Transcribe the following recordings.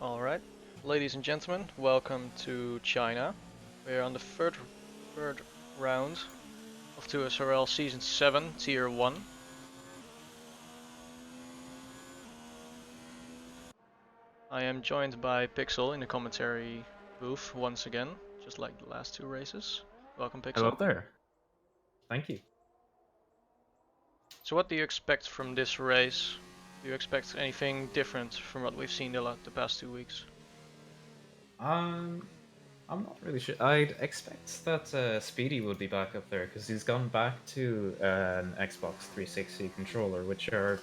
Alright, ladies and gentlemen, welcome to China. We're on the third round of 2SRL Season 7, Tier 1. I am joined by Pixel in the commentary booth once again, just like the last two races. Welcome, Hello Pixel. there. Thank you. So what do you expect from this race? Do you expect anything different from what we've seen the past 2 weeks? Um, I'm not really sure. I'd expect that Speedy would be back up there because he's gone back to an Xbox 360 controller, which are,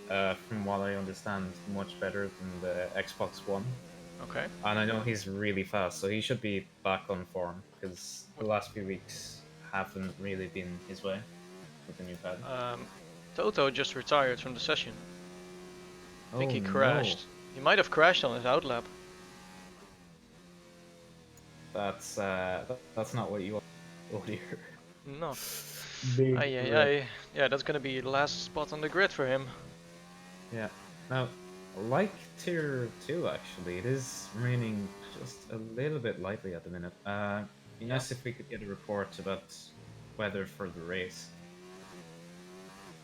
from what I understand, much better than the Xbox One. Okay. And I know he's really fast, so he should be back on form because the last few weeks haven't really been his way with the new pad. Um, Toto just retired from the session. I think Oh he no, crashed. He might have crashed on his outlap. that's not what you want. Oh dear. No. Big Ay, ay, rip. ay. Yeah, that's gonna be the last spot on the grid for him. Yeah. Now, like tier 2, actually, it is raining just a little bit lightly at the minute. Be Yeah. nice if we could get a report about weather for the race.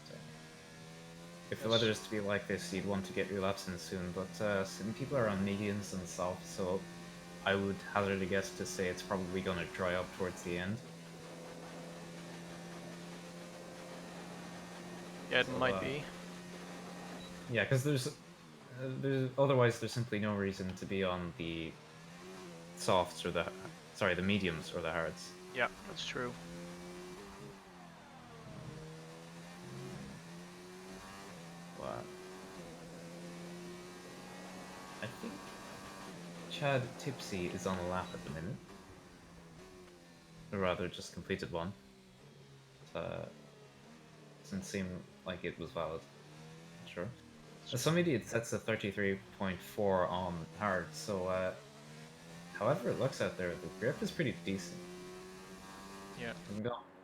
So, if the Yes. weather is to be like this, you'd want to get your laps in soon, but some people are on mediums and soft, so I would hazard a guess to say it's probably going to dry up towards the end. Yeah, it So, might be. yeah, because there's otherwise there's simply no reason to be on the softs or the mediums or the hards. Yeah, that's true. But I think Chad Tipsy is on a lap at the minute, or rather just completed one. Doesn't seem like it was valid. Not sure. Some idiot sets a 33.4 on hard, so however it looks out there, the grip is pretty decent. Yeah.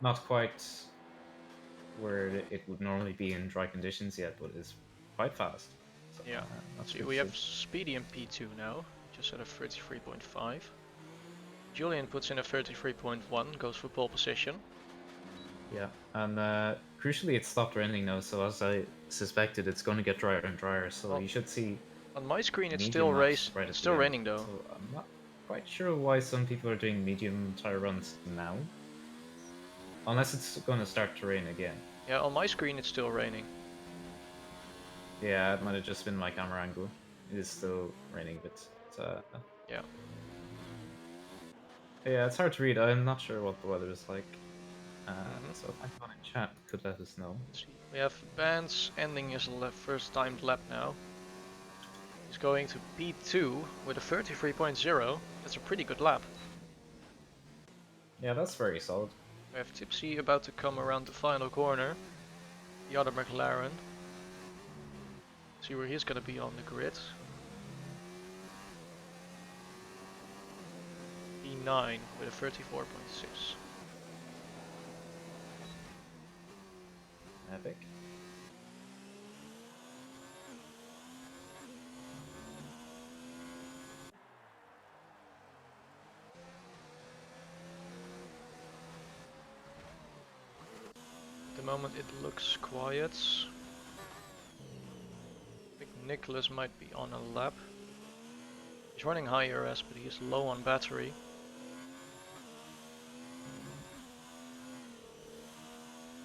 Not quite where it would normally be in dry conditions yet, but it's quite fast. So Yeah. that's See, good we to see. have Speedy in P2 now. Just at a 33.5. Julian puts in a 33.1, goes for pole position. Yeah, and crucially, it stopped raining now, so as I suspected, it's going to get drier and drier. So Well, you should see on my screen it's still medium laps right It's at still the end. raining though. So I'm not quite sure why some people are doing medium tire runs now, unless it's going to start to rain again. Yeah, on my screen it's still raining. Yeah, it might have just been my camera angle. It is still raining, but Yeah. yeah, it's hard to read. I'm not sure what the weather is like. So if Mm-hmm. anyone in chat could let us know. See, we have Bants ending his first timed lap now. He's going to P2 with a 33.0. That's a pretty good lap. Yeah, that's very solid. We have Tipsy about to come around the final corner. The other McLaren. See where he's gonna be on the grid. P9 with a 34.6. Epic. At the moment it looks quiet. I think Nicholas might be on a lap. He's running high RS, but he is low on battery.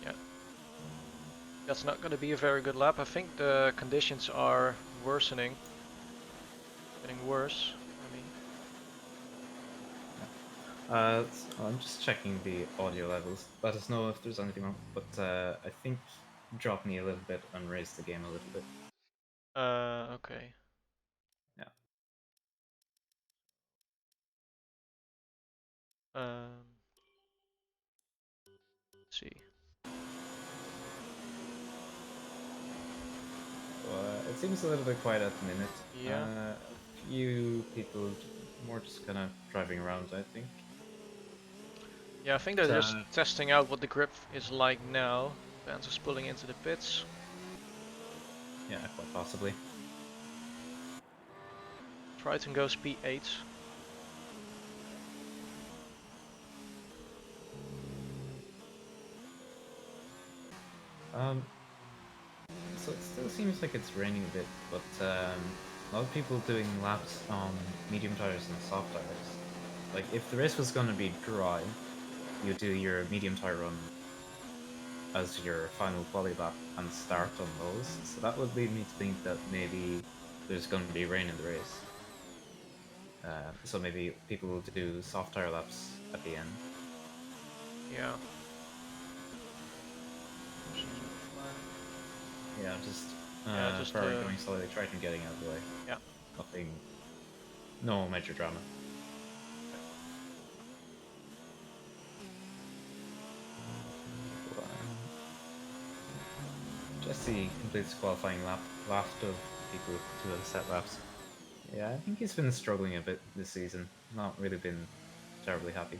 Yeah. That's not going to be a very good lap. I think the conditions are worsening. Getting worse, I mean. I'm just checking the audio levels. Let us know if there's anything wrong. But I think drop me a little bit and raise the game a little bit. Okay. Yeah. Let's see. It seems a little bit quiet at the minute. Yeah. A few people more just kind of driving around, I think. Yeah, I think they're just testing out what the grip is like now. Vance is pulling into the pits. Yeah, quite possibly. Triton goes P8. So it still seems like it's raining a bit, but a lot of people doing laps on medium tires and soft tires. Like if the race was going to be dry, you do your medium tire run as your final quali lap and start on those. So that would lead me to think that maybe there's going to be rain in the race. So maybe people will do soft tire laps at the end. Yeah. Yeah, just Just Ferrari going slowly, Triton getting out of the way. yeah. Nothing, no major drama. Jesse completes qualifying lap, last of people to have set laps. Yeah, I think he's been struggling a bit this season. Not really been terribly happy.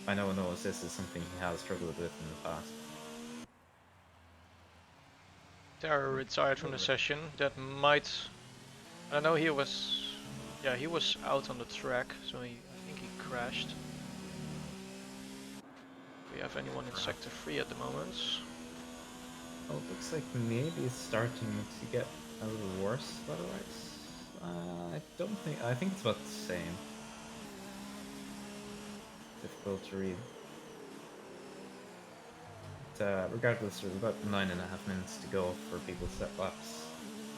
I know no assist is something he has struggled with in the past. Terra retired from the session. That might. I know he was. Yeah, he was out on the track, so I think he crashed. Do we have anyone in sector 3 at the moment? Oh, it looks like maybe it's starting to get a little worse weather-wise. I don't think. I think it's about the same. Difficult to read. But, regardless, there's about 9.5 minutes to go for people to set laps.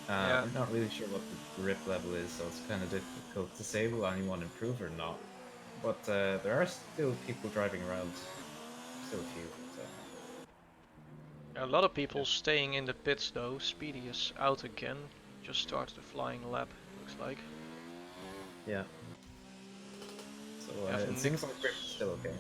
Yeah. We're not really sure what the grip level is, so it's kind of difficult to say will anyone improve or not. But there are still people driving around. Still a few. A lot of people staying in the pits though. Speedy is out again. Just started a flying lap, looks like. Yeah. So it seems like grip is still okay.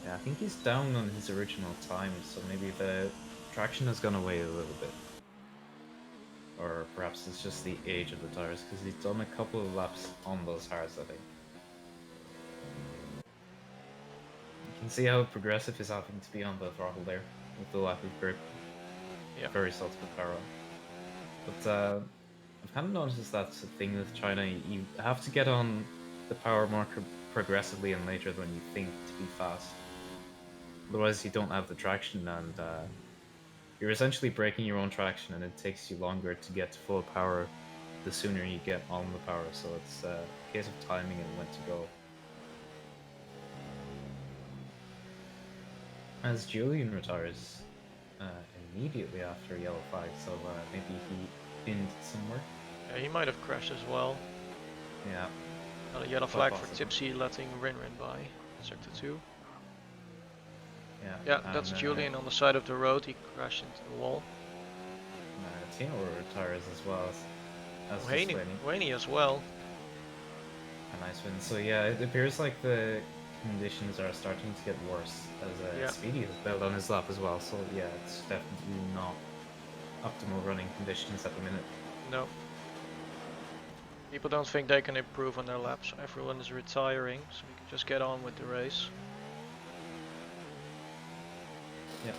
Yeah, I think he's down on his original time, so maybe the traction has gone away a little bit. Or perhaps it's just the age of the tires, because he's done a couple of laps on those hards, I think. You can see how progressive he's having to be on the throttle there, with the lack of grip. Yeah. Very soft with power on. But I've kind of noticed that's the thing with China, you have to get on the power more progressively and later than you think to be fast. Otherwise you don't have the traction, and you're essentially breaking your own traction, and it takes you longer to get to full power the sooner you get on the power, so it's a case of timing and when to go. As Julian retires immediately after a yellow flag, so maybe he binned somewhere. Yeah, he might have crashed as well. Yeah. Got a yellow flag for Tipsy letting Rin by sector 2. Yeah, that's Julian on the side of the road. He crashed into the wall. Thimo retires as well as Wayne as well. And Icewind. So yeah, it appears like the conditions are starting to get worse as Speedy has bailed on his lap as well. So yeah, it's definitely not optimal running conditions at the minute. No. People don't think they can improve on their laps. Everyone is retiring, so we can just get on with the race. Yeah.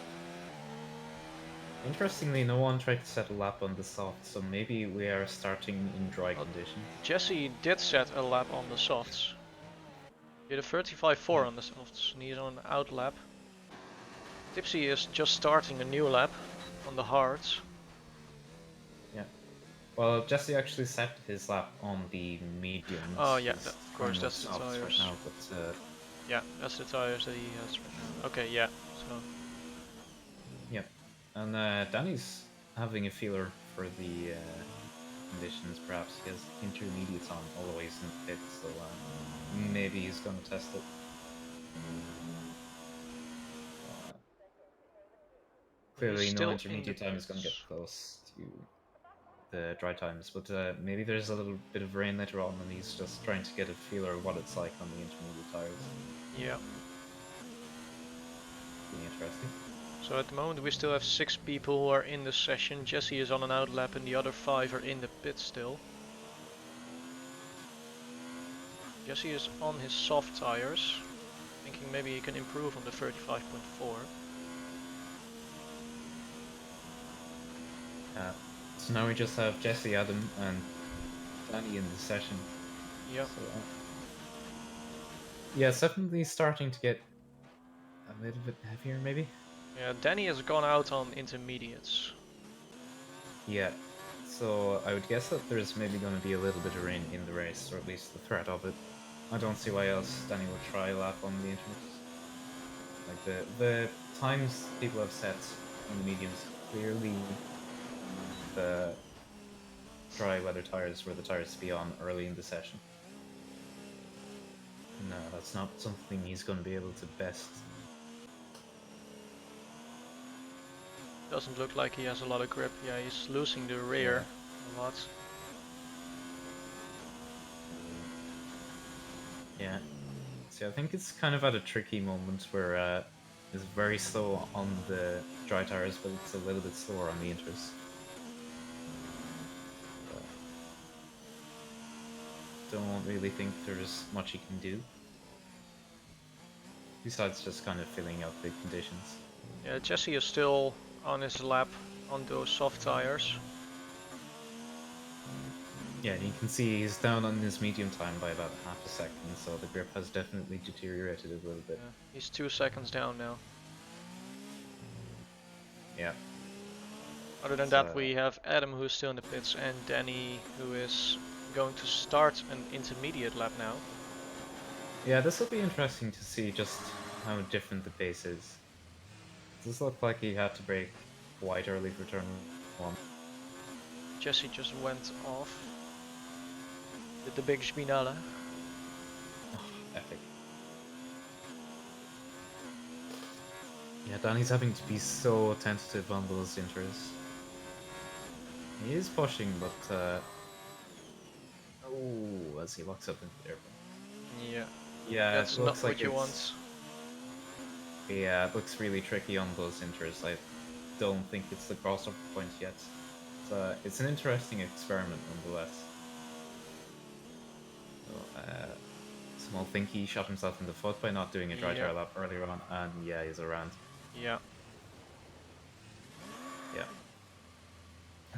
Interestingly, no one tried to set a lap on the soft, so maybe we are starting in dry conditions. Jesse did set a lap on the softs. He did a 35.4 on the softs, and he's on an out lap. Tipsy is just starting a new lap on the hards. Yeah. Well, Jesse actually set his lap on the mediums. Oh yeah, of course, that's the tires. Right now, but, yeah, that's the tires that he has right now. Okay, yeah, so... Yeah, and Danny's having a feeler for the conditions. Perhaps he has intermediates on always in the pit, so maybe he's going to test it. Clearly, no intermediate time is going to get close to the dry times, but maybe there's a little bit of rain later on, and he's just trying to get a feeler of what it's like on the intermediate tires. Yeah. Be interesting. So at the moment we still have 6 people who are in the session. Jesse is on an out lap and the other 5 are in the pit still. Jesse is on his soft tires, thinking maybe he can improve on the 35.4. So now we just have Jesse, Adam, and Danny in the session. Yep. So, yeah, it's definitely starting to get a little bit heavier, maybe. Yeah, Danny has gone out on intermediates. Yeah. So I would guess that there's maybe going to be a little bit of rain in the race, or at least the threat of it. I don't see why else Danny would try a lap on the internet. Like the times people have set on the mediums, clearly the dry weather tires were the tires to be on early in the session. No, that's not something he's going to be able to best. Doesn't look like he has a lot of grip. Yeah, he's losing the rear a lot. Yeah. See, I think it's kind of at a tricky moment where it's very slow on the dry tires, but it's a little bit slower on the inters. Don't really think there's much he can do. Besides just kind of filling out the conditions. Yeah, Jesse is still on his lap on those soft tires. Yeah, and you can see he's down on his medium time by about half a second, so the grip has definitely deteriorated a little bit. Yeah, he's 2 seconds down now. Yeah. Other than that, we have Adam who's still in the pits and Danny who is going to start an intermediate lap now. Yeah, this will be interesting to see just how different the pace is. Does this look like he had to brake quite early for turn 1? Jesse just went off. Did the big Spinale. Oh, epic. Yeah, Danny's having to be so tentative on those inters. He is pushing, but oh, as he locks up into the airplane. Yeah. Yeah, That's it looks not like what you want. Yeah, it looks really tricky on those inters. I don't think it's the crossover point yet. It's an interesting experiment nonetheless. So, Small think he shot himself in the foot by not doing a dry tire lap earlier on, and yeah, he's around. Yeah. Yeah.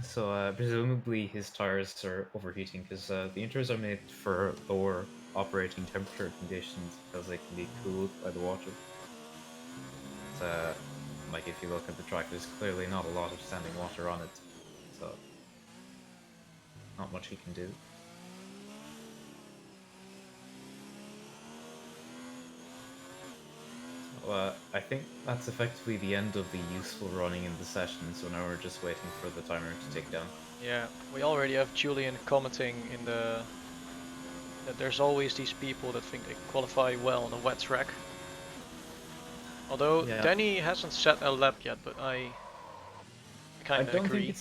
So presumably his tires are overheating because the inters are made for lower operating temperature conditions because they can be cooled by the water. Like if you look at the track, there's clearly not a lot of standing water on it, so not much he can do. So, I think that's effectively the end of the useful running in the session, so now we're just waiting for the timer to tick down. Yeah, we already have Julian commenting in the that there's always these people that think they qualify well on a wet track. Although Danny hasn't set a lap yet, but I kind of agree.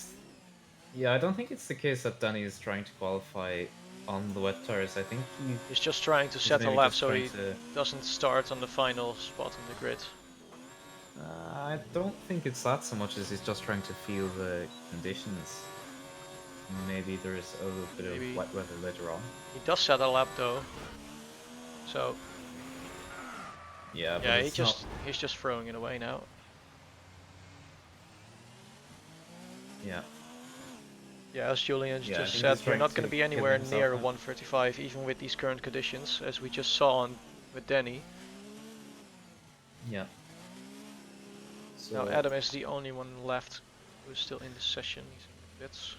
I don't think it's the case that Danny is trying to qualify on the wet tires. I think he's just trying to set a lap so he doesn't start on the final spot in the grid. I don't think it's that so much as he's just trying to feel the conditions. Maybe there's a little bit of wet weather later on. He does set a lap though, so yeah, he's just throwing it away now. Yeah. Yeah, as Julian just said, we're not going to be anywhere near 135 even with these current conditions, as we just saw with Danny. Yeah. So now Adam is the only one left who's still in the session. He's in the pits.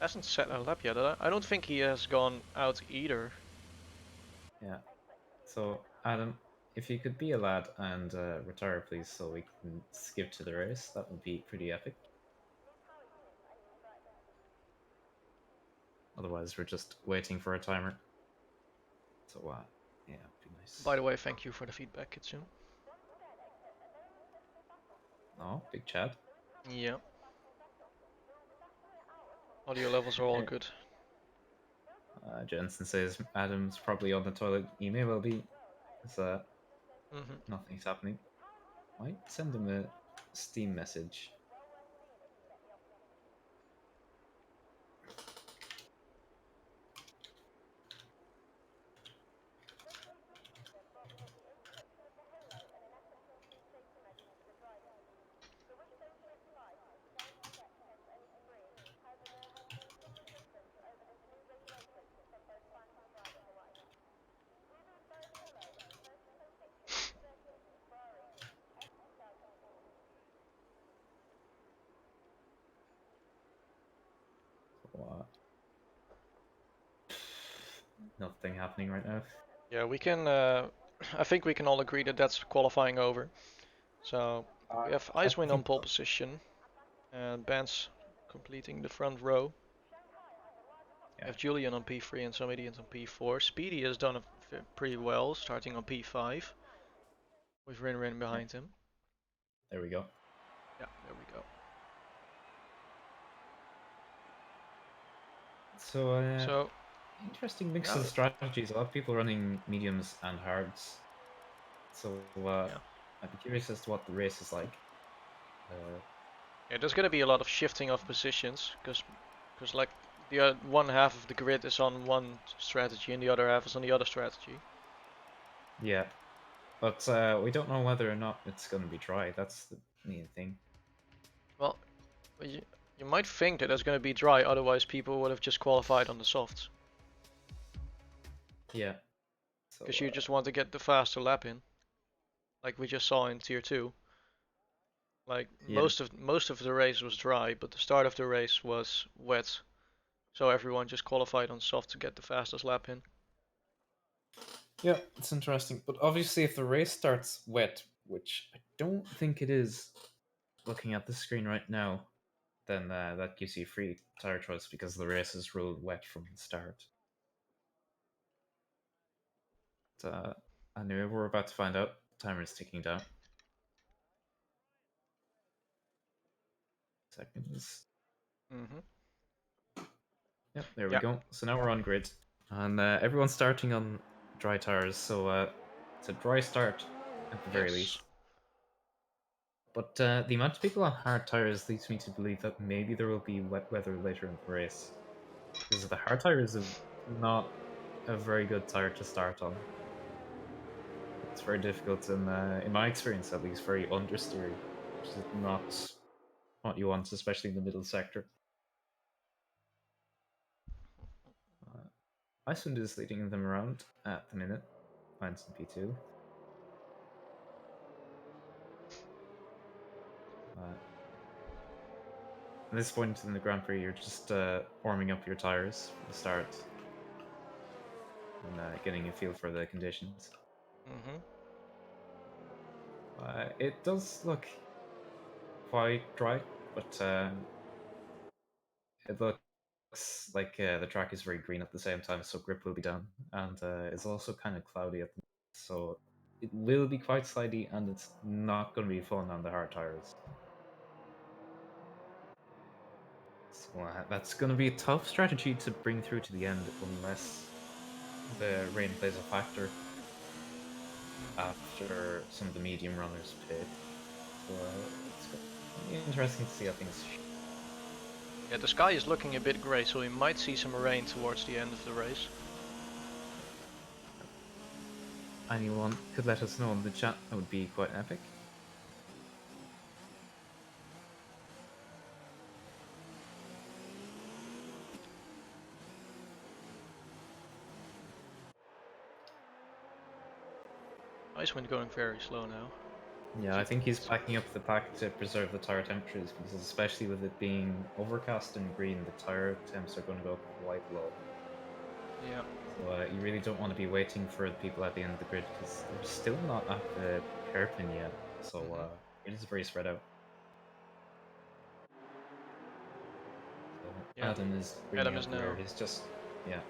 Hasn't set a lap yet. I don't think he has gone out either. Yeah. So Adam, if you could be a lad and retire, please, so we can skip to the race, that would be pretty epic. Otherwise, we're just waiting for a timer. So, yeah, it'd be nice. By the way, thank you for the feedback, Kitsune. Oh, big chat. Yeah. Audio levels are all good. Jensen says Adam's probably on the toilet. He may well be. Because nothing's happening. Might send him a Steam message. nothing happening right now. Yeah, we can. I think we can all agree that that's qualifying over. So we have I Icewind on think pole position, and Bants completing the front row. We yeah, have Julian on P3 and some idiots on P4. Speedy has done pretty well, starting on P5 with Rin yeah. behind him. There we go. Yeah, there we go. So So interesting mix now, of strategies. A lot of people running mediums and hards. So yeah, I'd be curious as to what the race is like. yeah, there's gonna be a lot of shifting of positions because like the one half of the grid is on one strategy and the other half is on the other strategy. Yeah, but we don't know whether or not it's going to be dry. That's the main thing. Well, you might think that it's gonna be dry, otherwise people would have just qualified on the softs. Yeah. So Because you just want to get the faster lap in, like we just saw in tier 2. Like yeah, most of the race was dry, but the start of the race was wet, so everyone just qualified on soft to get the fastest lap in. yeah, it's interesting. But obviously, if the race starts wet, which I don't think it is, looking at the screen right now, then that gives you free tire choice because the race is ruled wet from the start. But, anyway, we're about to find out. Timer is ticking down. Seconds. Mm-hmm. Yep, there we Yeah. go. So now we're on grid, and everyone's starting on dry tires. So it's a dry start at the very Yes. least. But the amount of people on hard tires leads me to believe that maybe there will be wet weather later in the race. Because the hard tire is not a very good tire to start on. It's very difficult, and in my experience at least, very understeery, which is not what you want, especially in the middle sector. Icewind is leading them around at the minute. Bants in P2. At this point in the Grand Prix, you're just warming up your tires for the start and getting a feel for the conditions. Mm-hmm. It does look quite dry, but it looks like the track is very green at the same time, so grip will be down, and it's also kind of cloudy at the moment, so it will be quite slidey, and it's not going to be fun on the hard tires. So that's going to be a tough strategy to bring through to the end, unless the rain plays a factor after some of the medium runners pit. So it's going to be interesting to see how things. Yeah, the sky is looking a bit grey, so we might see some rain towards the end of the race. Anyone could let us know in the chat, that would be quite epic. Icewind going very slow now. Yeah, I think he's packing up the pack to preserve the tire temperatures, because especially with it being overcast and green, the tire temps are going to go quite low. Yeah. So you really don't want to be waiting for the people at the end of the grid, because they're still not at the hairpin yet. So it is very spread out. So Yeah. Adam is bringing Adam out is the rear. now. He's just, yeah.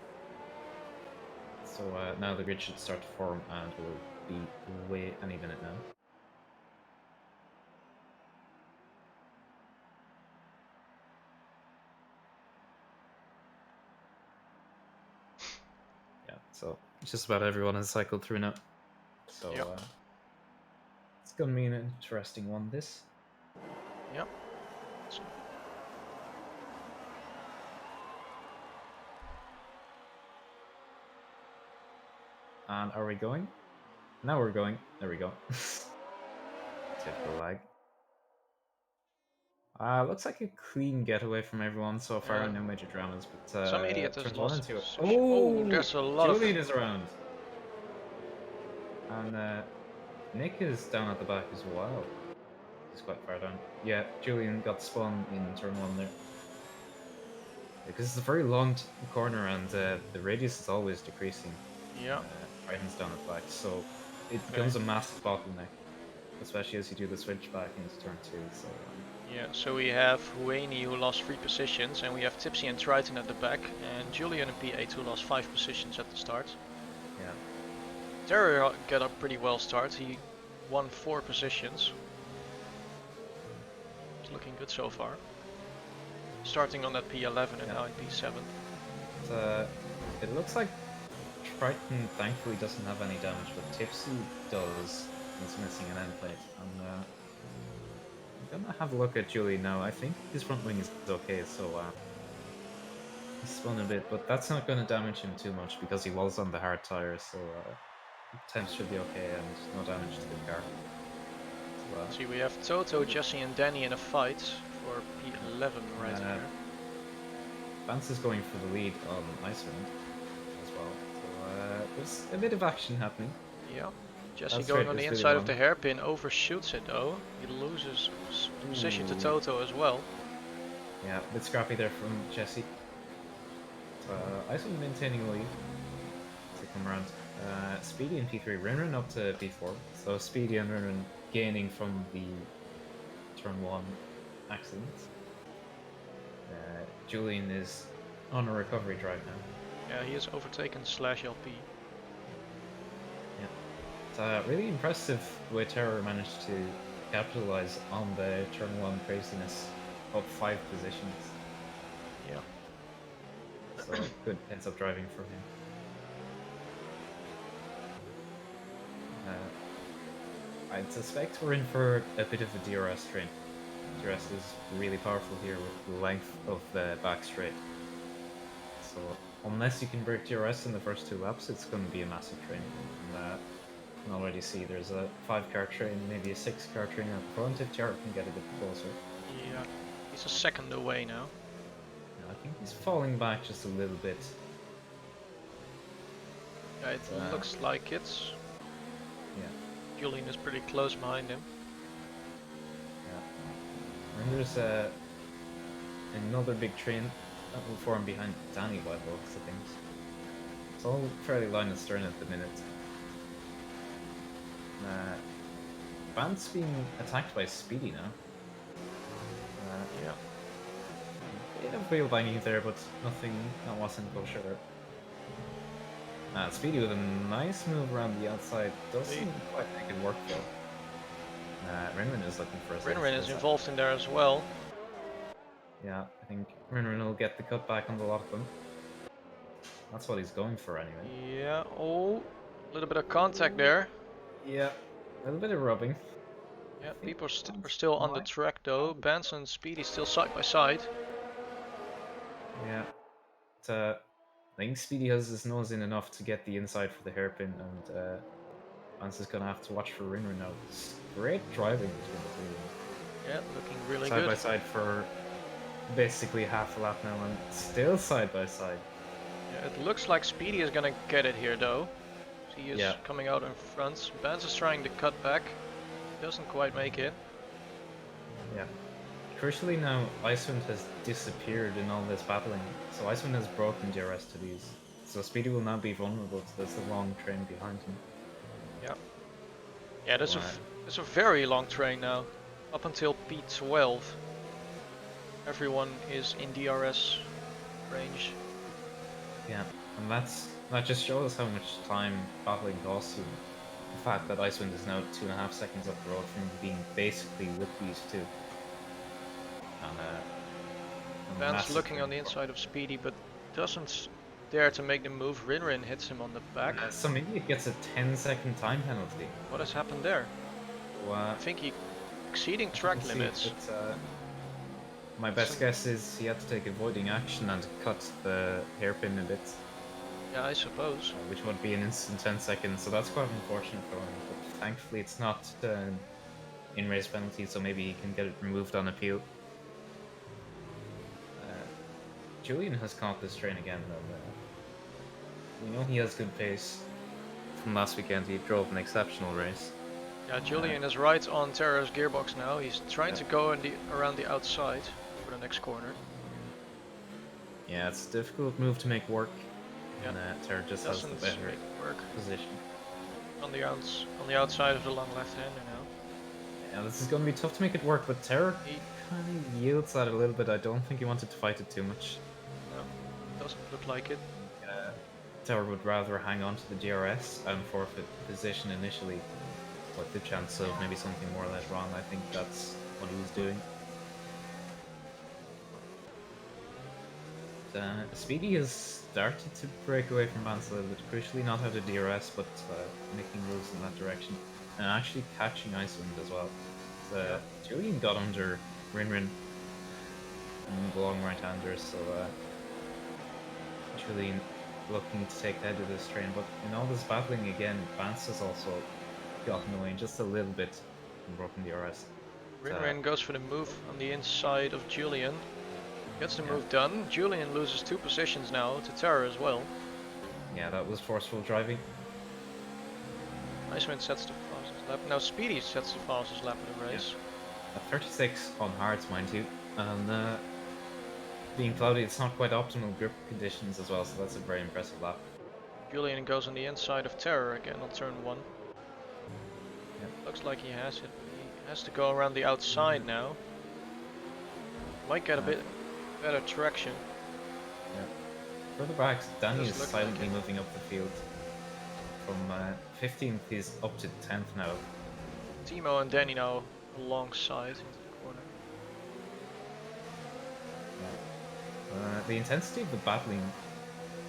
So now the grid should start to form, and will be way any minute now. Yeah, so just about everyone has cycled through now. So Yep. it's gonna be an interesting one, this. Yep. And are we going? Now we're going. There we go. Typical lag. Looks like a clean getaway from everyone so far. Yeah. No major dramas, but Some idiot has turns one lost into it. position. Oh, Oh, there's a lot of. Julian is around, and Nick is down at the back as well. He's quite far down. Yeah, Julian got spun in turn one there. Because it's a very long corner and the radius is always decreasing. Yeah. Brightens down at back, so it Okay. becomes a massive bottleneck, especially as you do the switch back into turn 2. So Yeah, so we have Hueni who lost 3 positions, and we have Tipsy and Triton at the back, and Julian and P8 who lost 5 positions at the start. yeah, Terror got a pretty well start, he won 4 positions. It's looking good so far. Starting on that P11 and now in P7. it looks like Triton thankfully doesn't have any damage, but Tipsy does. He's missing an end plate. I'm gonna have a look at Julie now. I think his front wing is okay, so he's spun a bit, but that's not gonna damage him too much because he was on the hard tire, so temps should be okay and no damage to the car. So, see, we have Toto, Jesse and Danny in a fight for P11 right here. Bants is going for the lead on Icewind as well, so there's a bit of action happening. Yeah, Jesse going on the inside of the hairpin, overshoots it though. He loses position to Toto as well. Yeah, a bit scrappy there from Jesse. Icewind maintaining the lead to come around. Speedy in P3, Rinrin up to P4. So Speedy and Rinrin gaining from the turn 1 accident. Julian is on a recovery drive now. Yeah, he has overtaken /LP. Yeah. It's really impressive the way Terror managed to capitalize on the turn 1 craziness, up 5 positions. Yeah. So good heads up driving from him. I suspect we're in for a bit of a DRS train. DRS is really powerful here with the length of the back straight. So unless you can break DRS in the first 2 laps, it's going to be a massive train. And you can already see there's a 5-car train, maybe a 6-car train up front if Jared can get a bit closer. Yeah, he's a second away now. I think he's falling back just a little bit. Yeah, it looks like it. Yeah. Julian is pretty close behind him. Yeah. And there's another big train that will form behind Danny by the looks of things. It's all fairly line and stern at the minute. Bants being attacked by Speedy now. Yeah. Bit of wheel banging there, but nothing that wasn't kosher. Speedy with a nice move around the outside. Doesn't quite make it work though. Rinrin is looking for a Rinrin is involved in there as well. Yeah, I think Rinrin will get the cut back on the lot of them. That's what he's going for anyway. Yeah, oh, a little bit of contact there. Yeah, a little bit of rubbing. Yeah, people are still on the track though. Bants and Speedy still side by side. Yeah. I think Speedy has his nose in enough to get the inside for the hairpin, and Bants is gonna have to watch for Rinrin now. It's great driving between the two. Yeah, looking really side good. By side for basically half a lap now, and still side by side. Yeah, it looks like Speedy is gonna get it here though. He is coming out in front. Bants is trying to cut back. Doesn't quite make it. Yeah. Crucially now, Icewind has disappeared in all this battling, so Icewind has broken DRS to these. So Speedy will now be vulnerable to this long train behind him. Yeah. Yeah, there's a very long train now. Up until P12. Everyone is in DRS range. Yeah, and that just shows how much time battling costs you. The fact that Icewind is now 2.5 seconds up the road from being basically with these two. Bants looking on the inside of Speedy, but doesn't dare to make the move. Rinrin hits him on the back. So maybe it gets a 10-second time penalty. What has happened there? I think he exceeding track limits. My best guess is he had to take avoiding action and cut the hairpin a bit. Yeah, I suppose. Which would be an instant 10 seconds, so that's quite unfortunate for him. But thankfully it's not an in-race penalty, so maybe he can get it removed on appeal. Julian has caught this train again, though. We know he has good pace. From last weekend, he drove an exceptional race. Yeah, Julian is right on Terra's gearbox now. He's trying to go around the outside for the next corner. Yeah, it's a difficult move to make work. Yeah, And Terra just has the doesn't better make it work. position. On the outside of the long left-hander now. Yeah, this is going to be tough to make it work, but Terra He kind of yields that a little bit. I don't think he wanted to fight it too much. no, doesn't look like it. Uh, Terra would rather hang on to the DRS and forfeit position initially, with the chance of maybe something more later on. I think that's what he was doing. Speedy has started to break away from Bants a little bit, crucially not out of DRS, but making moves in that direction, and actually catching Icewind as well. Yeah. Julian got under Rinrin and the long right-hander, so Julian looking to take the head of this train, but in all this battling again, Bants has also gotten away just a little bit and broken DRS. Rinrin goes for the move on the inside of Julian. Gets the move done. Julian loses 2 positions now to Terra as well. Yeah, that was forceful driving. Icewind sets the fastest lap. Now Speedy sets the fastest lap of the race. Yeah. 36 on hards, mind you, and being cloudy, it's not quite optimal grip conditions as well, so that's a very impressive lap. Julian goes on the inside of Terra again on turn 1. Yep. Looks like he has it. He has to go around the outside now. Might get a bit better traction. Yeah. Further back, Danny is Doesn't look silently like it. moving up the field. From 15th, he's up to 10th now. Thimo and Danny now alongside into the corner. Yeah. The intensity of the battling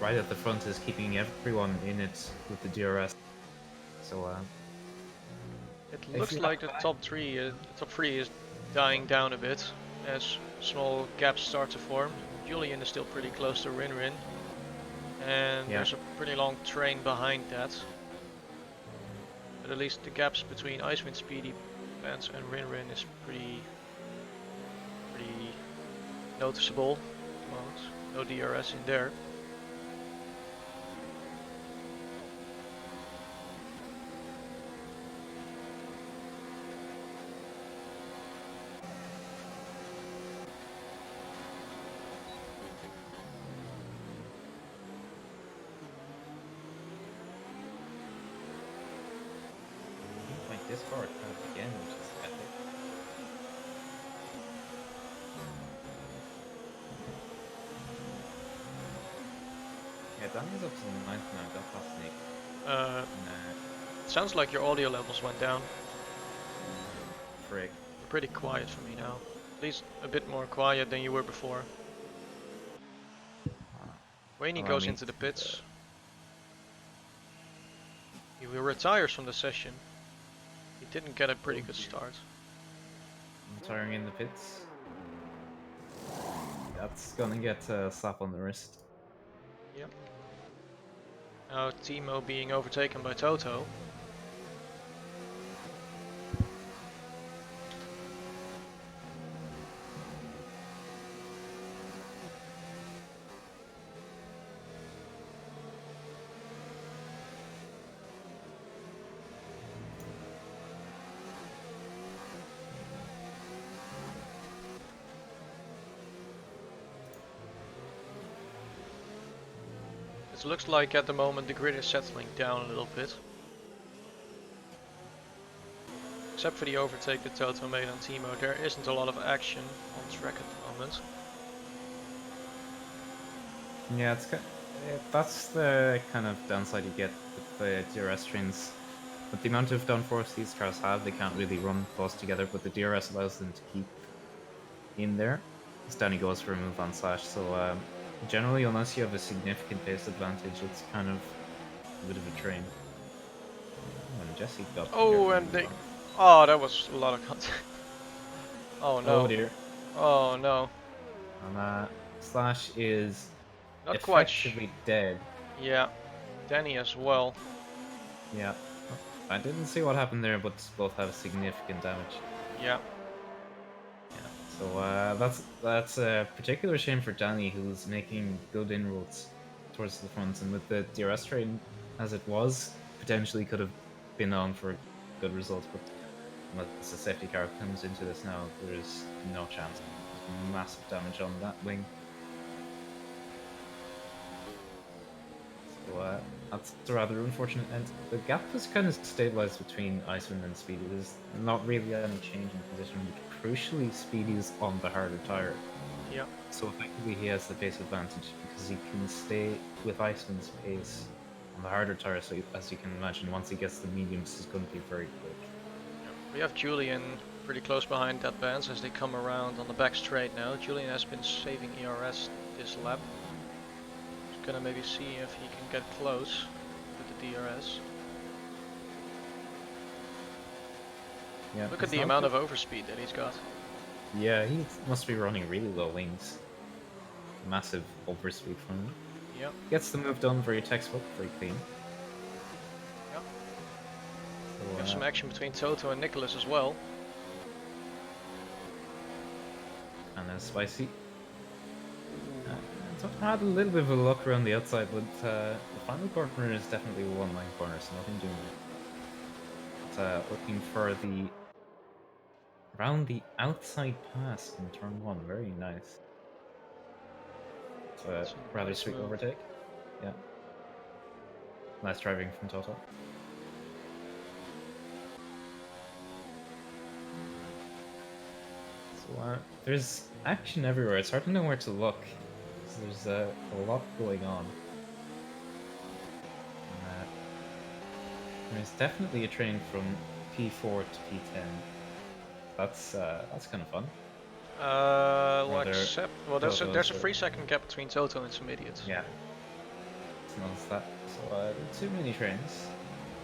right at the front is keeping everyone in it with the DRS. So It looks like the top three is dying down a bit as small gaps start to form. Julian is still pretty close to Rinrin, and there's a pretty long train behind that. But at least the gaps between Icewind, Speedy, Bants and Rinrin is pretty noticeable. No DRS in there. This car again, which is epic. Yeah, Danny's up to the 9th now, got past Nick. Sounds like your audio levels went down. Frick. Pretty quiet for me now. At least a bit more quiet than you were before. Wayne goes into the pits. He retires from the session. He didn't get a pretty good start. Retiring in the pits. That's gonna get a slap on the wrist. Yep. Now Thimo being overtaken by Toto. It looks like at the moment the grid is settling down a little bit. Except for the overtake that Toto made on Thimo, there isn't a lot of action on track at the moment. Yeah, that's the kind of downside you get with the DRS trains. With the amount of downforce these cars have, they can't really run close together, but the DRS allows them to keep in there. Danny goes for a move on slash, so generally, unless you have a significant pace advantage, it's kind of a bit of a train. And Jesse got. Oh, and they. Oh, that was a lot of contact. Oh no. Oh dear. Oh no. And slash is Not quite. effectively dead. Yeah. Danny as well. Yeah. I didn't see what happened there, but both have significant damage. Yeah. So that's a particular shame for Danny, who's making good inroads towards the front, and with the DRS train as it was, potentially could have been on for good results, but unless the safety car comes into this now, there is no chance. There's massive damage on that wing. that's rather unfortunate. And the gap has kind of stabilized between Icewind and Speedy. There's not really any change in position. But crucially, Speedy's on the harder tire. Yeah. So effectively, he has the pace advantage because he can stay with Icewind's pace on the harder tire. So as you can imagine, once he gets the mediums, he's going to be very quick. We have Julian pretty close behind that Bants as they come around on the back straight now. Julian has been saving ERS this lap. Just gonna maybe see if he can get close with the DRS. Yeah, Look at the amount of overspeed that he's got. Yeah, he must be running really low wings. Massive overspeed from him. Yep. Gets the move done, very textbook, very clean. Yep. So, We have some action between Toto and Nicholas as well. And then Spicy. Toto had a little bit of a look around the outside, but the final corner is definitely a one-line corner, so nothing doing it. But, looking for the around the outside pass in turn 1, very nice. It's a rather nice sweet move. overtake. Yeah. Nice driving from Toto. So there's action everywhere. It's hard to know where to look. So there's a lot going on. There's definitely a train from P4 to P10. That's kind of fun. Well, except there's a 3-second gap between Toto and some idiots. Yeah. It's not that. So too many trains.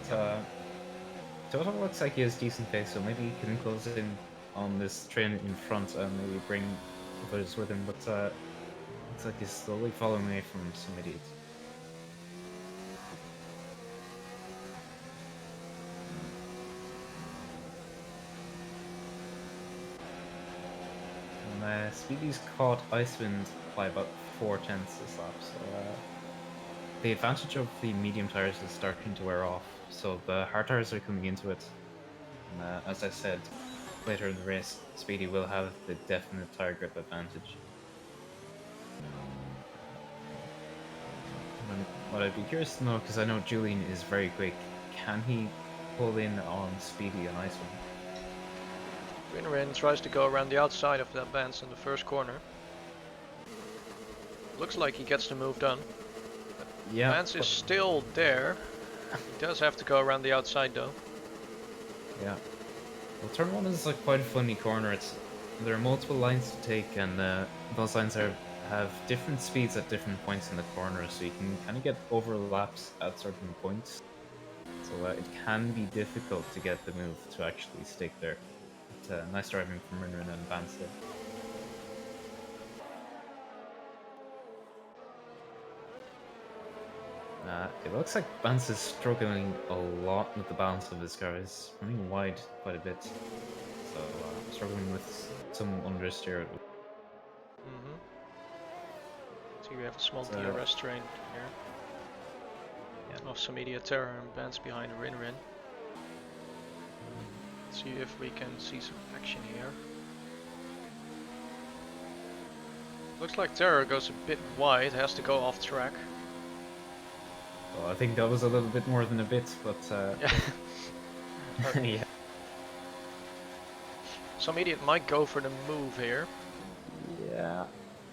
Toto looks like he has decent pace, so maybe he can close in on this train in front and maybe bring others with him. But looks like he's slowly following away from some idiots. Speedy's caught Icewind by about 4/10 this lap, so the advantage of the medium tires is starting to wear off, so the hard tires are coming into it. And as I said, later in the race, Speedy will have the definite tire grip advantage. What I'd be curious to know, because I know Julian is very quick, can he pull in on Speedy and Icewind? Rinrin tries to go around the outside of that Bants in the first corner. Looks like he gets the move done. Yeah. Bants is still there. He does have to go around the outside though. Yeah. Well, turn 1 is like quite a funny corner. There are multiple lines to take, and those lines have different speeds at different points in the corner, so you can kind of get overlaps at certain points. So it can be difficult to get the move to actually stick there. Nice driving from Rinrin and Bants there. It looks like Bants is struggling a lot with the balance of his car. He's running wide quite a bit, so struggling with some understeer. See, we have a small DRS train here. Yeah. Of some idiot terror and Bants behind Rinrin. See if we can see some action here. Looks like Terror goes a bit wide, has to go off track. Well, I think that was a little bit more than a bit, but yeah. yeah. Some idiot might go for the move here. Yeah.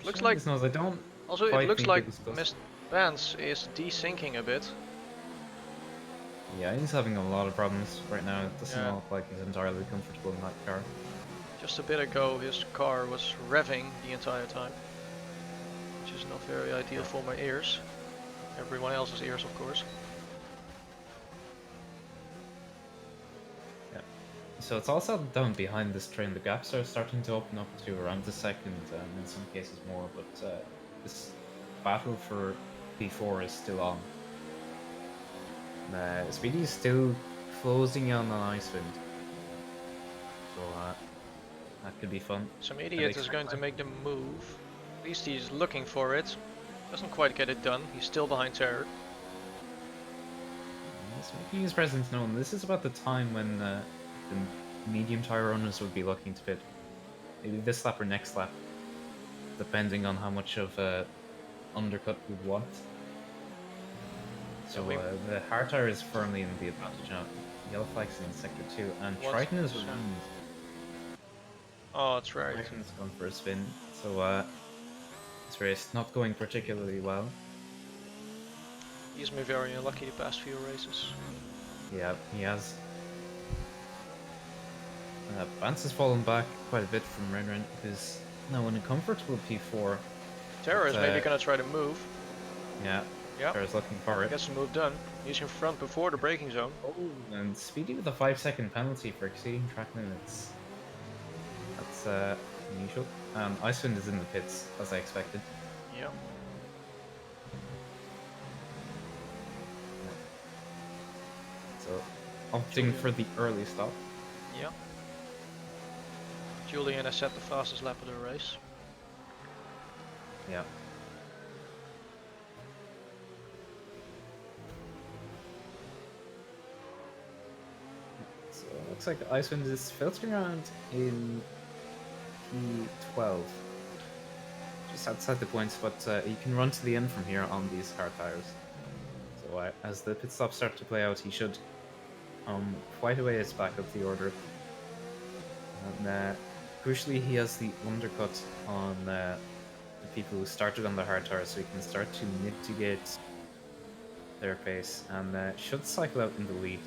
Looks like. Knows, I don't. Also, it looks like Mr. Bants is desyncing a bit. Yeah, he's having a lot of problems right now. It doesn't look like he's entirely comfortable in that car. Just a bit ago, his car was revving the entire time, which is not very ideal for my ears. Everyone else's ears, of course. Yeah. So it's all settled down behind this train. The gaps are starting to open up to around the second, and in some cases more. But this battle for P4 is still on. Speedy is still closing in on Icewind, so that could be fun. Some idiot is going to make the move. At least he's looking for it. Doesn't quite get it done. He's still behind Terror. He's making his presence known. This is about the time when the medium tire runners would be looking to pit. Maybe this lap or next lap, depending on how much of undercut we want. So we the hard tire is firmly in the advantage now. Yellow flag's in sector 2, and Triton is around. Oh, that's right. Triton's gone for a spin, so this race not going particularly well. He's been very unlucky the past few races. Yeah, he has. Bants has fallen back quite a bit from Rinrin, who's now in a comfortable P4. Terra is maybe gonna try to move. Yeah, yeah. Terra's looking for it. Gets the move done. He's in front before the braking zone. Oh, and Speedy with a 5-second penalty for exceeding track limits. That's unusual. Icewind is in the pits, as I expected. Yeah. So, opting for the early stop. Yeah. Julian has set the fastest lap of the race. Yeah. So, looks like Icewind is filtering around in P12. Just outside the points, but he can run to the end from here on these hard tires. So as the pit stops start to play out, he should quite a ways back up the order. And crucially, he has the undercut on the people who started on the hard tires, so he can start to mitigate their pace and should cycle out in the lead.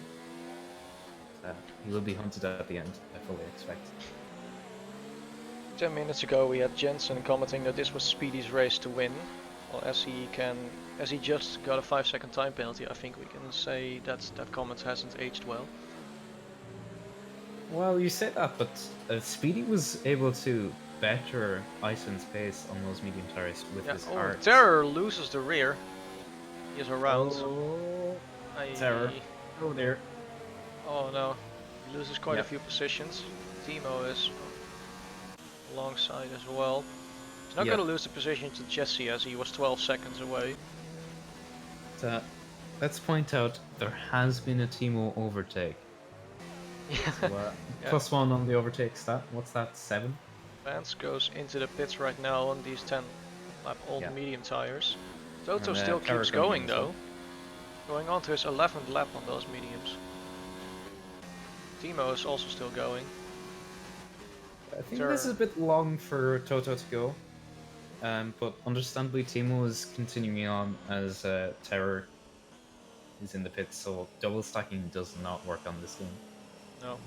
He will be hunted at the end, I fully expect. 10 minutes ago we had Jensen commenting that this was Speedy's race to win. Well, as he just got a 5-second time penalty, I think we can say that comment hasn't aged well. Well, you say that, but Speedy was able to better Icewind's pace on those medium tires with his hard. Terror loses the rear. He is around. Oh, Terror. Oh dear. Oh no, he loses quite a few positions. Thimo is alongside as well. He's not going to lose the position to Jesse as he was 12 seconds away. Let's point out there has been a Thimo overtake. So, +1 on the overtake stat. What's that? 7? Bants goes into the pits right now on these 10 lap old medium tires. Toto still keeps going though. Going on to his 11th lap on those mediums. Thimo is also still going. I think this is a bit long for Toto to go. But understandably Thimo is continuing on as Terror is in the pits, so double stacking does not work on this game. No.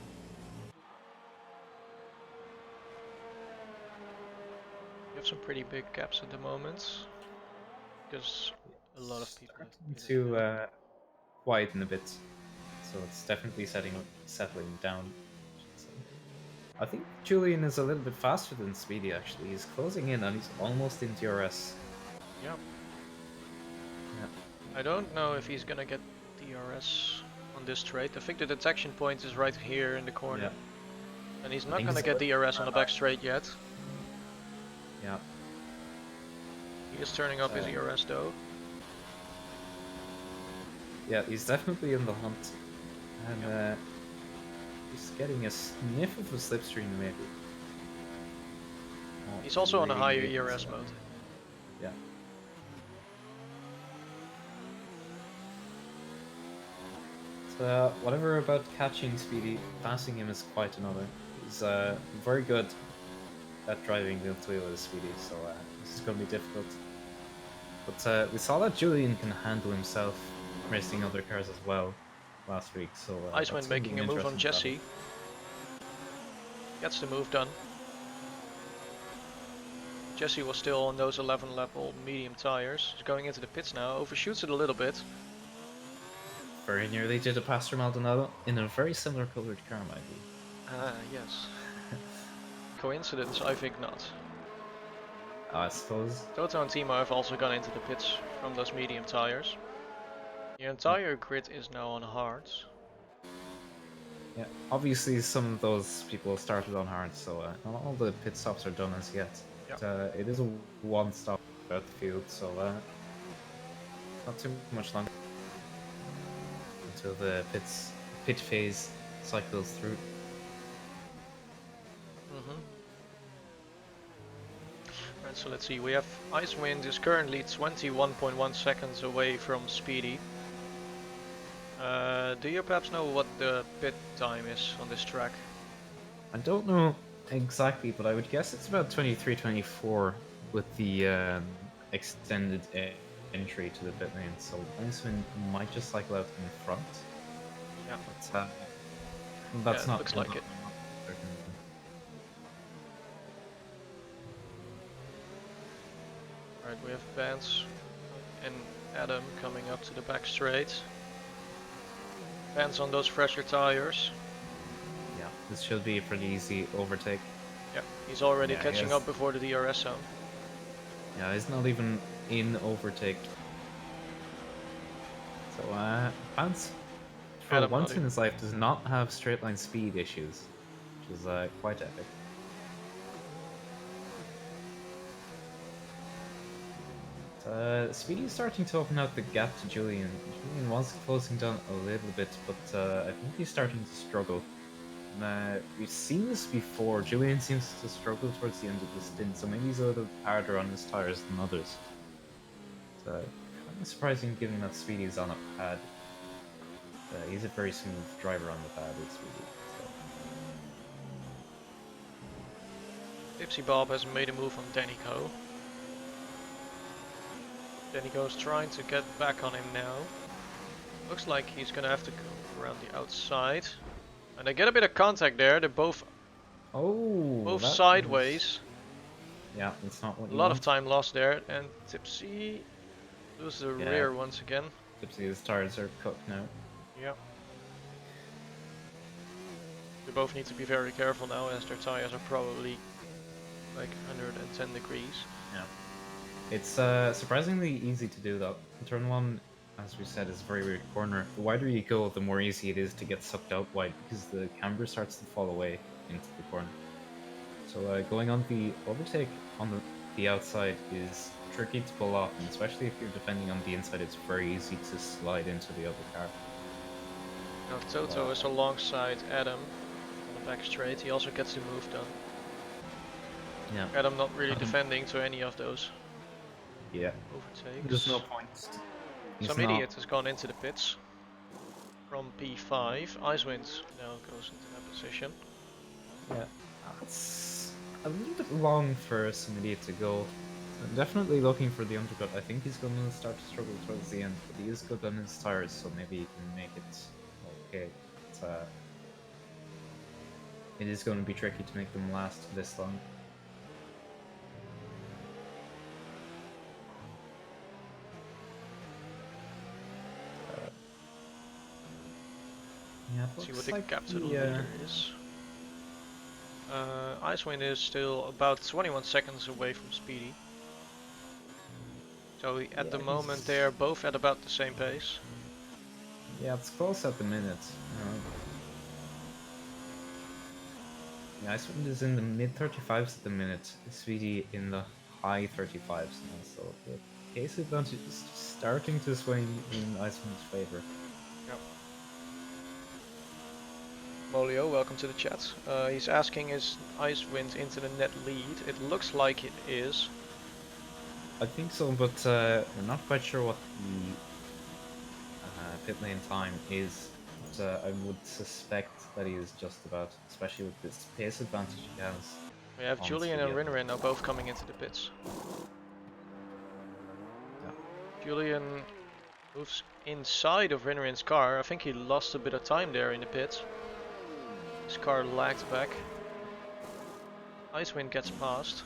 You have some pretty big gaps at the moment, because a lot of people starting to widen a bit, so it's definitely settling down. I think Julian is a little bit faster than Speedy actually. He's closing in and he's almost in DRS. Yeah. I don't know if he's gonna get DRS on this straight. I think the detection point is right here in the corner. And he's not gonna get DRS on the back straight yet. Yeah. He is turning up his ERS though. Yeah, he's definitely in the hunt. And he's getting a sniff of a slipstream maybe. He's also on a higher ERS mode. Yeah. So whatever about catching Speedy, passing him is quite another. He's very good at driving wheel to wheel with Speedy, so this is going to be difficult. But we saw that Julian can handle himself racing other cars as well last week, so Icewind making a move on Jesse. Gets the move done. Jesse was still on those 11 lap old medium tires. He's going into the pits now, overshoots it a little bit. Very nearly did a pass for Maldonado in a very similar colored car, might be. Yes. Coincidence? I think not. I suppose. Toto and Thimo have also gone into the pits from those medium tires. The entire grid is now on hards. Yeah, obviously some of those people started on hard, so not all the pit stops are done as yet. Yep. But, it is a one stop throughout the field, so not too much longer until the pit phase cycles through. Right, so let's see. We have Icewind is currently 21.1 seconds away from Speedy. Do you perhaps know what the pit time is on this track? I don't know exactly, but I would guess it's about 23, 24 with the extended entry to the pit lane. So Icewind might just cycle out in front. Yeah. But, that's Yeah, it not. looks like it. Certain. Alright, we have Bants and Adam coming up to the back straight. Bants on those fresher tires. Yeah, this should be a pretty easy overtake. Yeah, he's already Yeah, catching yes. up before the DRS zone. Yeah, he's not even in overtake. So, Bants, for Adam once not in his life, does not have straight line speed issues, which is quite epic. Speedy's starting to open out the gap to Julian. Julian was closing down a little bit, but I think he's starting to struggle. We've seen this before. Julian seems to struggle towards the end of the stint, so maybe he's a little harder on his tires than others. It's kind of surprising given that Speedy's on a pad. He's a very smooth driver on the pad, is Speedy. Tipsy Bob has made a move on Danico. Danico's trying to get back on him now. Looks like he's gonna have to go around the outside. And they get a bit of contact there. They're both sideways. Yeah, that's not what A you lot want. of time lost there, and Tipsy loses the rear once again. Tipsy's tires are cooked now. Yeah. They both need to be very careful now, as their tires are probably like 110 degrees. Yeah. It's surprisingly easy to do that. Turn 1, as we said, is a very weird corner. The wider you go, the more easy it is to get sucked out wide, because the camber starts to fall away into the corner. So going on the overtake on the outside is tricky to pull off, and especially if you're defending on the inside, it's very easy to slide into the other car. Now Toto is alongside Adam on the back straight. He also gets the move done. Yeah. Adam not really defending to any of those overtakes. There's no point. Some idiot has gone into the pits from P5. Icewind now goes into that position. Yeah, that's a little bit long for some idiot to go. I'm definitely looking for the undercut. I think he's going to start to struggle towards the end, but he is good on his tires, so maybe he can make it okay. But, it is going to be tricky to make them last this long. Yeah, see what the gap to the leader is. Icewind is still about 21 seconds away from Speedy. So at the moment they are both at about the same pace. Yeah, it's close at the minute. Yeah, Icewind is in the mid 35s at the minute. Speedy in the high 35s now, so the pace advantage is starting to swing in Icewind's favor. Yep. Molio, welcome to the chat. He's asking, is Icewind into the net lead? It looks like it is. I think so, but we're not quite sure what the pit lane time is. But, I would suspect that he is just about, especially with this pace advantage he has. We have Julian and Rinrin now both coming into the pits. Yeah. Julian moves inside of Rinrin's car. I think he lost a bit of time there in the pits. His car lagged back. Icewind gets past.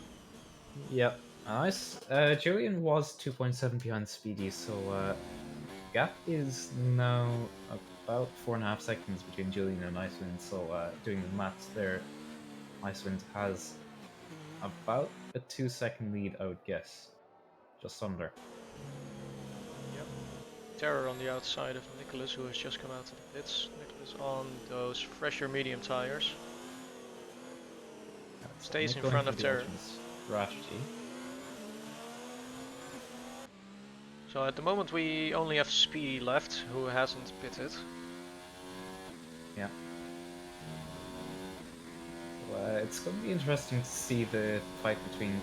Yeah, nice. Julian was 2.7 behind Speedy, so gap is now about 4.5 seconds between Julian and Icewind. So doing the maths there, Icewind has about a 2-second lead, I would guess, just under. Yep. Terror on the outside of Nicholas, who has just come out of the pits. Nicholas on those fresher medium tires. Stays in front of Terror. Strategy. So at the moment we only have Speedy left, who hasn't pitted. Yeah. Well, it's going to be interesting to see the fight between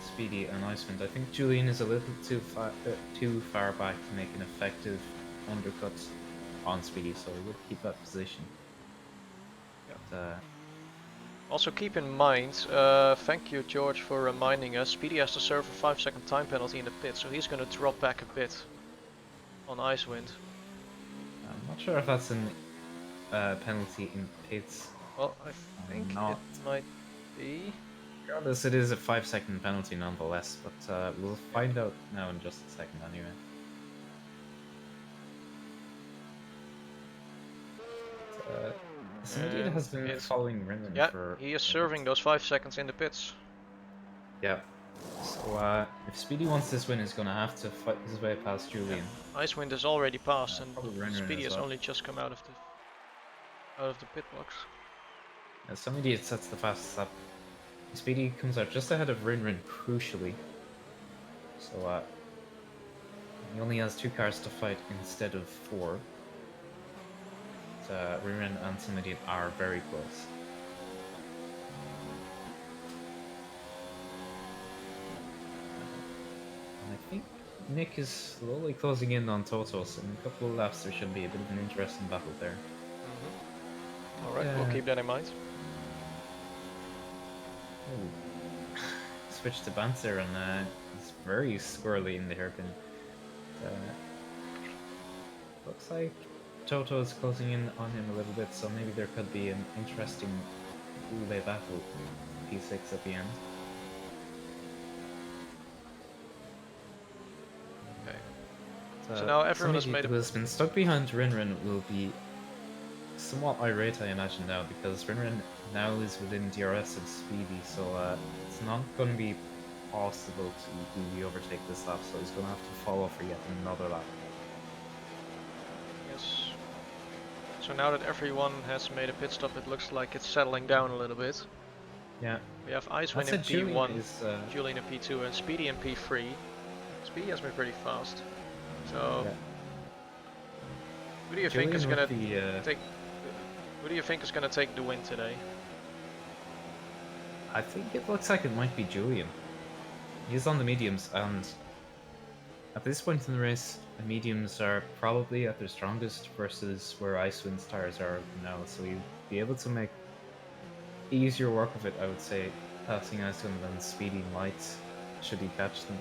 Speedy and Icewind. I think Julian is a little too far back to make an effective undercut. on Speedy, so he would keep that position. Yeah. But, Also keep in mind, thank you George for reminding us, Speedy has to serve a 5-second time penalty in the pit, so he's going to drop back a bit on Icewind. I'm not sure if that's an penalty in pits. Well, I think Not. it might be. Regardless, it is a 5-second penalty nonetheless, but we'll find out now in just a second anyway. Somebody And has been following Rinrin yeah, for... he is serving those 5 seconds in the pits. Yeah. So if Speedy wants this win, he's gonna have to fight his way past Julian. Yeah. Icewind is already passed, and Speedy has well. only just come out of the pit box. Somebody sets the fastest lap. Speedy comes out just ahead of Rinrin, crucially. So he only has 2 cars to fight instead of 4. Rinrin and Simidi are very close. And I think Nick is slowly closing in on Toto, so in a couple of laps there should be a bit of an interesting battle there. Alright, we'll keep that in mind. Ooh. Switch to Bants there, and it's very squirrely in the hairpin. Looks like Toto is closing in on him a little bit, so maybe there could be an interesting relay battle P6 at the end. Okay. So now everyone has somebody made who has been stuck behind Rinrin will be somewhat irate, I imagine, now, because Rinrin now is within DRS of Speedy, so it's not going to be possible to easily overtake this lap, so he's going to have to follow for yet another lap. Yes. So now that everyone has made a pit stop, it looks like it's settling down a little bit. Yeah. We have Icewind in P1, Julian in P2, and Speedy in P3. Speedy has been pretty fast. So, yeah. who do you think is gonna take? Who do you think is gonna take the win today? I think it looks like it might be Julian. He's on the mediums, and at this point in the race, the mediums are probably at their strongest versus where Icewind's tires are now, so he'll be able to make easier work of it, I would say, passing Icewind than Speedy might, should he catch them.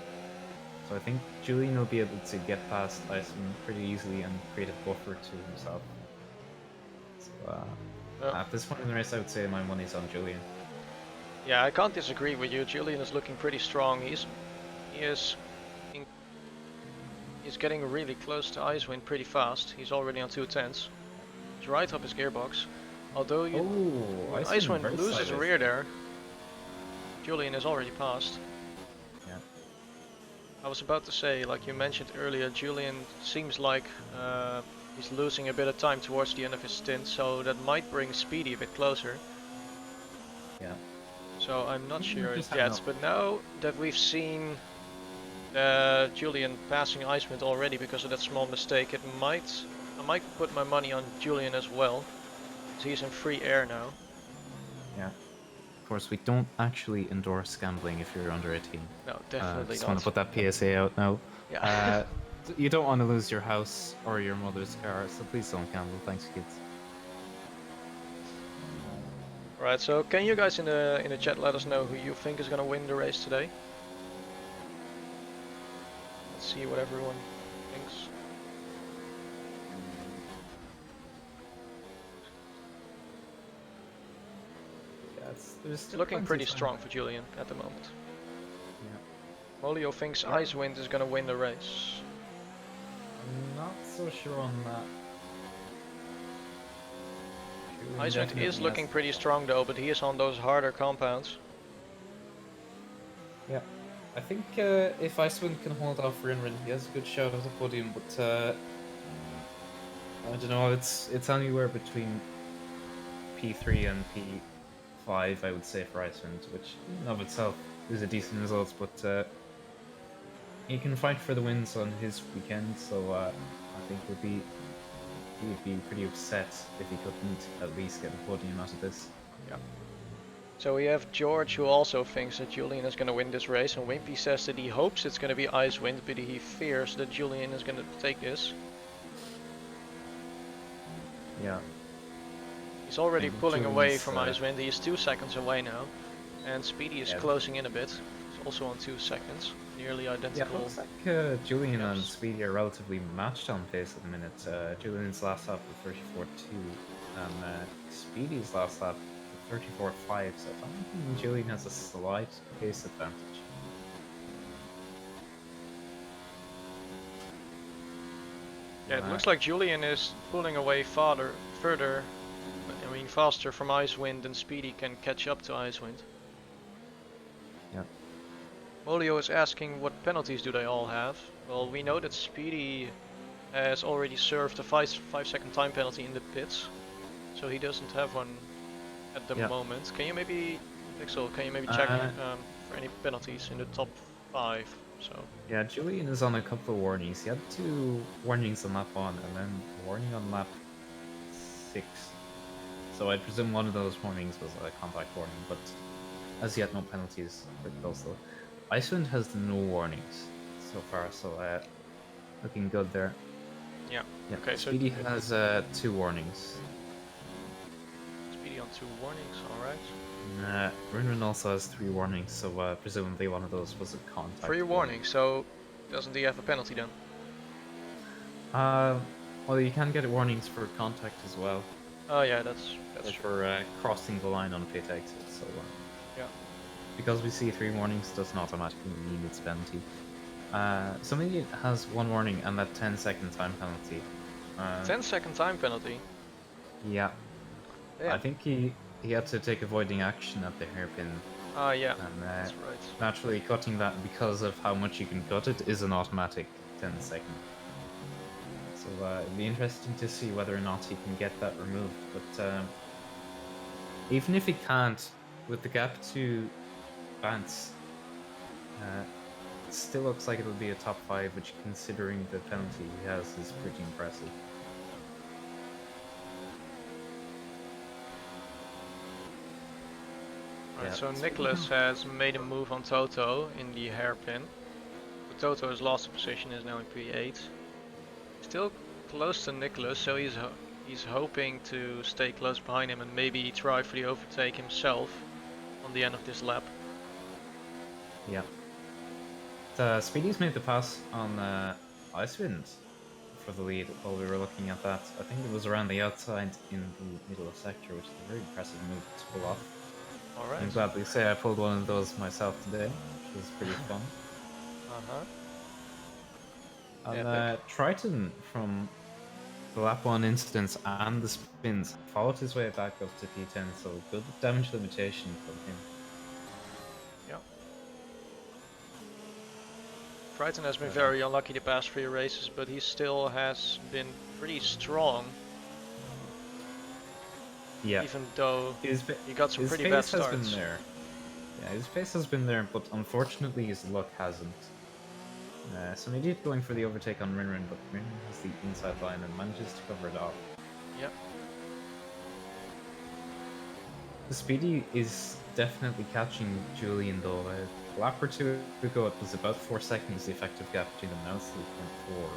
So I think Julian will be able to get past Icewind pretty easily and create a buffer to himself. So at this point in the race, I would say my money's on Julian. Yeah, I can't disagree with you. Julian is looking pretty strong. He's getting really close to Icewind pretty fast. He's already on 210s. He's right up his gearbox. Although Icewind loses rear there, Julian is already passed. Yeah. I was about to say, like you mentioned earlier, Julian seems like he's losing a bit of time towards the end of his stint, so that might bring Speedy a bit closer. Yeah. So I'm not sure yet, but now that we've seen Julian passing Icewind already because of that small mistake, I might put my money on Julian as well. He's in free air now. Yeah. Of course, we don't actually endorse gambling if you're under 18. No, definitely not. Just want to put that PSA out now. Yeah. You don't want to lose your house or your mother's car, so please don't gamble. Thanks, kids. Right, so can you guys in the chat let us know who you think is gonna win the race today? Let's see what everyone thinks. Yeah, it's looking pretty strong for Julian at the moment. Yeah. Molio thinks Icewind is gonna win the race. I'm not so sure on that. Icewind is looking pretty strong though, but he is on those harder compounds. Yeah, I think if Icewind can hold off Rinrin, he has a good shot at the podium, but I don't know, it's anywhere between P3 and P5, I would say, for Icewind, which in and of itself is a decent result, but he can fight for the wins on his weekend, so I think he would be pretty upset if he couldn't at least get a podium out of this. Yeah. So we have George, who also thinks that Julian is going to win this race, and Wimpy says that he hopes it's going to be Icewind, but he fears that Julian is going to take this. Yeah. He's already And pulling away Julian's, from Icewind. He is 2 seconds away now. And Speedy is yeah, closing in a bit. He's also on 2 seconds. Nearly yeah, it identical looks like Julian and gaps. Speedy are relatively matched on pace at the minute. Julian's last lap was 34.2, and Speedy's last lap was 34.5, so I think Julian has a slight pace advantage. Yeah, it looks like Julian is pulling away further, I mean faster from Icewind than Speedy can catch up to Icewind. Yeah. Molio is asking what penalties do they all have. Well, we know that Speedy has already served a 5 second time penalty in the pits, so he doesn't have one at the moment. Can you maybe, Pixel, can you maybe check for any penalties in the top 5? So. Yeah, Julian is on a couple of warnings. He had 2 warnings on lap 1 and then a warning on lap 6. So I presume one of those warnings was a contact warning, but as yet no penalties for those though. Icewind has no warnings so far, so looking good there. Yeah. Yeah. Okay. Speedy So has 2 warnings. Speedy on 2 warnings. All right. Rinrin also has 3 warnings, so presumably one of those was a contact. 3 warnings. So doesn't he have a penalty then? Well, you can get warnings for contact as well. Oh yeah, that's or true. for crossing the line on pit exit. So yeah. Because we see 3 warnings doesn't automatically mean it's penalty. Somebody has 1 warning and that 10-second time penalty. 10-second time penalty? Yeah. Yeah. I think he had to take avoiding action at the hairpin. Ah yeah, and, that's right. Naturally, cutting that because of how much you can cut it is an automatic 10-second. So it'd be interesting to see whether or not he can get that removed. But even if he can't, with the gap to Bants, it still looks like it'll be a top 5, which, considering the penalty he has, is pretty impressive. Right, so Nicholas has made a move on Toto in the hairpin. So Toto has lost the position, is now in P8. Still close to Nicholas, so he's hoping to stay close behind him and maybe try for the overtake himself on the end of this lap. Yeah. Speedy's made the pass on Icewind for the lead while we were looking at that. I think it was around the outside in the middle of sector, which is a very impressive move to pull off. Alright. I'm glad we say I pulled one of those myself today, which was pretty fun. And Triton, from the lap 1 incidents and the spins, followed his way back up to P10, so good damage limitation from him. Yeah. Triton has been very unlucky the past 3 races, but he still has been pretty strong. Yeah. Even though he got some pretty bad starts. His pace has been there. Yeah, his pace has been there, but unfortunately his luck hasn't. So he did going for the overtake on Rinrin, but Rinrin has the inside line and manages to cover it off. Yep. The Speedy is definitely catching Julian though. A lap or 2 ago it was about 4 seconds the effective gap between them, now it's 3.4.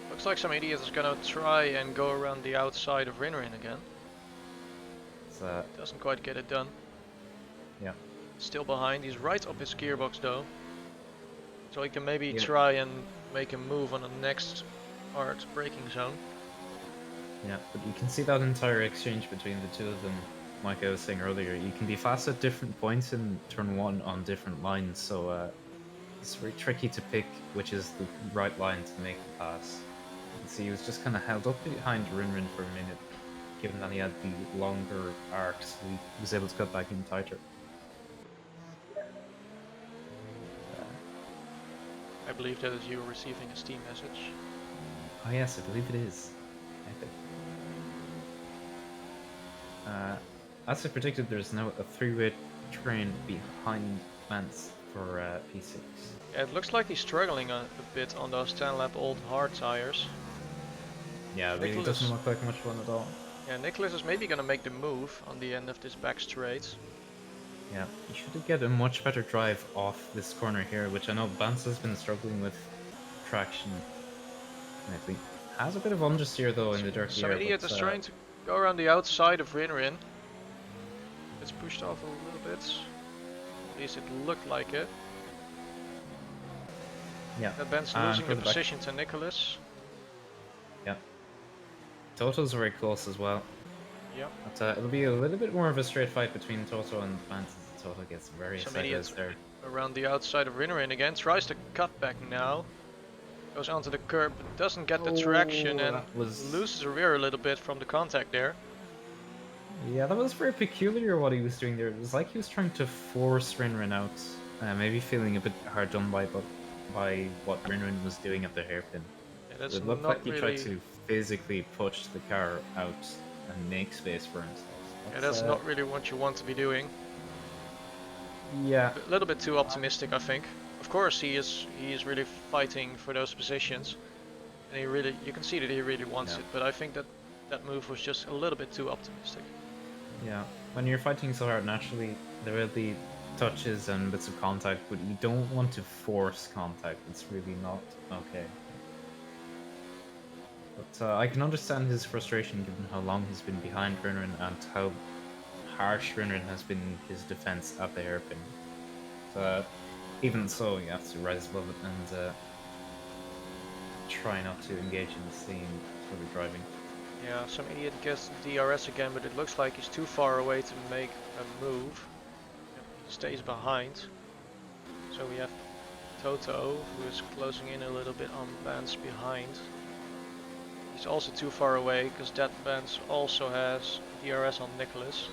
Looks like some idiot is gonna try and go around the outside of Rinrin again. Doesn't quite get it done. Yeah. Still behind, he's right up his gearbox though. So he can maybe try and make a move on the next hard braking zone. Yeah, but you can see that entire exchange between the two of them, like I was saying earlier. You can be fast at different points in turn 1 on different lines, so it's very tricky to pick which is the right line to make the pass. You can see he was just kind of held up behind Rinrin for a minute, given that he had the longer arc, so he was able to cut back in tighter. I believe that is you receiving a Steam message. Oh yes, I believe it is. As I predicted, there's now a 3-way train behind Bants for P6. Yeah, it looks like he's struggling a bit on those 10-lap old hard tires. Yeah, it really doesn't look like much fun at all. Yeah, Nicholas is maybe gonna make the move on the end of this back straight. Yeah, you should get a much better drive off this corner here, which I know Bants has been struggling with traction lately. Has a bit of understeer though in the dirty Some air, idiot but is trying to go around the outside of Rinrin. It's pushed off a little bit. At least it looked like it. yeah. Bant's And losing for the the back, position to Nicholas. yeah. Toto's very close as well. Yeah. But it'll be a little bit more of a straight fight between Toto and Bants. Toto gets very Some excited idiots there. around the outside of Rinrin again. Tries to cut back now. Goes onto the curb, but doesn't get the traction and that was... loses the rear a little bit from the contact there. Yeah, that was very peculiar what he was doing there. It was like he was trying to force Rinrin out. Maybe feeling a bit hard done by what Rinrin was doing at the hairpin. Yeah, that's It looked not like he really... tried to physically push the car out and make space for himself. That's not really what you want to be doing. Yeah. A little bit too optimistic, I think. Of course, he is really fighting for those positions, and you can see that he really wants it. But I think that move was just a little bit too optimistic. Yeah, when you're fighting so hard, naturally there will be touches and bits of contact, but you don't want to force contact. It's really not okay. But I can understand his frustration given how long he's been behind Rinrin and how harsh Rinrin has been in his defense at the hairpin. Even so, you have to rise above it and try not to engage in the same sort of driving. Yeah, some idiot gets DRS again, but it looks like he's too far away to make a move. He stays behind. So we have Toto, who is closing in a little bit on Bants behind. He's also too far away, because that Bants also has DRS on Nicholas.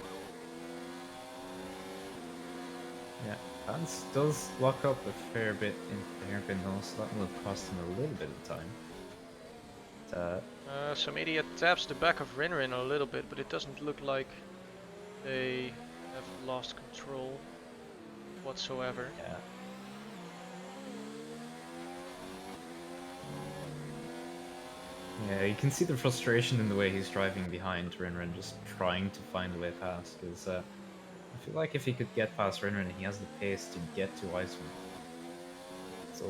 Yeah, Bants does lock up a fair bit in the hairpin though, so that will cost him a little bit of time. Some idiot taps the back of Rinrin a little bit, but it doesn't look like they have lost control whatsoever. Yeah. Yeah, you can see the frustration in the way he's driving behind Rinrin, just trying to find a way past, because I feel like if he could get past Rinrin, he has the pace to get to Icewind. So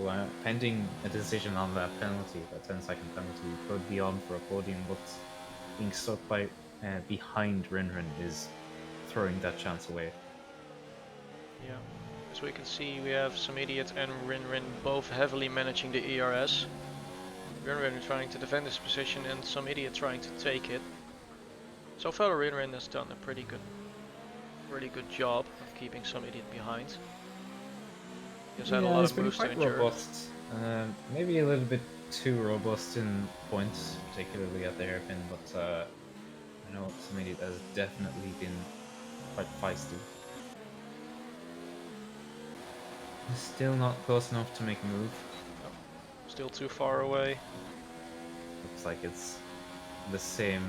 pending a decision on that penalty, that 10-second penalty, he could be on for a podium, but being stuck behind Rinrin is throwing that chance away. Yeah, as we can see, we have some idiot and Rinrin both heavily managing the ERS. Rinrin trying to defend his position and some idiot trying to take it. So far Rinrin has done a pretty good job of keeping some idiot behind. He's had a lot of moves to endure. Robust. Maybe a little bit too robust in points, particularly at the hairpin, but I know some idiot has definitely been quite feisty. He's still not close enough to make a move. No, still too far away. Looks like it's the same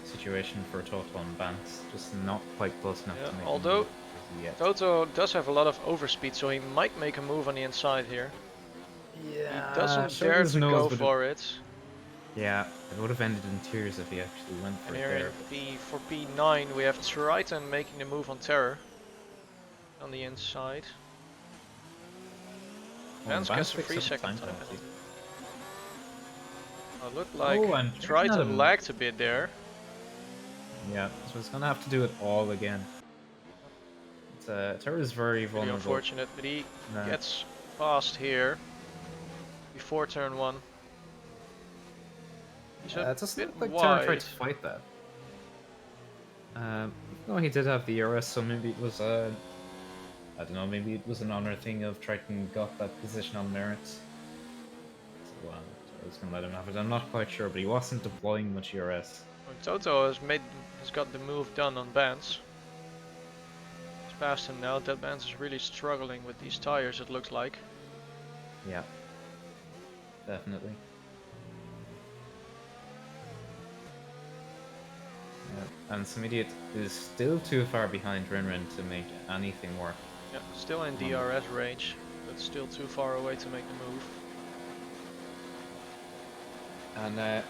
situation for Toto and Bants, just not quite close enough to make a move. Toto does have a lot of overspeed, so he might make a move on the inside here. Yeah, he doesn't dare to go for it. Yeah, it would have ended in tears if he actually went for it there. For P9 we have Triton making the move on Terror on the inside. Bants gets a 3-second time penalty. It looked like Triton lagged a bit there. Yeah, so it's gonna have to do it all again. Terror is very vulnerable. Really unfortunate, but he gets past here before turn 1. He's it doesn't look like Terror tried to fight that. No, he did have the ERS, so maybe it was I don't know, maybe it was an honor thing of Triton got that position on merits. So I was gonna let him have it. I'm not quite sure, but he wasn't deploying much ERS. Well, Toto has got the move done on Bants. Past him now. That Bants is really struggling with these tires, it looks like. Yeah, definitely. Yeah. And some idiot is still too far behind Rinrin to make anything work. Yeah, still in DRS range, but still too far away to make the move. And the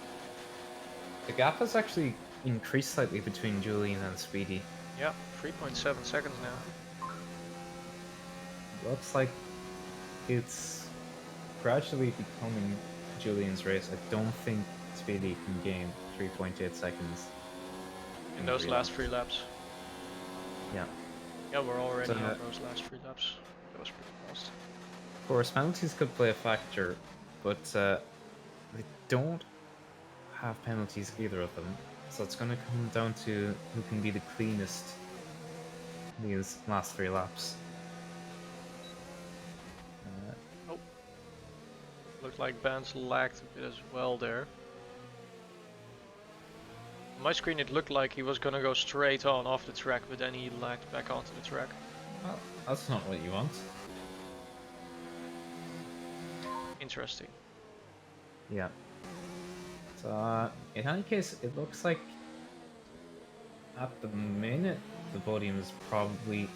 gap has actually increased slightly between Julian and Speedy. Yeah, 3.7 seconds now. Looks like it's gradually becoming Julian's race. I don't think Speedy can gain 3.8 seconds In those 3 last laps. 3 laps. Yeah. Yeah, we're already So, on those last 3 laps. That was pretty fast. of course, penalties could play a factor, but they don't have penalties, either of them. So it's going to come down to who can be the cleanest these last 3 laps. Oh, looked like Bants lagged a bit as well there. On my screen it looked like he was gonna go straight on off the track, but then he lagged back onto the track. Well, that's not what you want. Interesting. Yeah. So, in any case, it looks like at the minute the podium is probably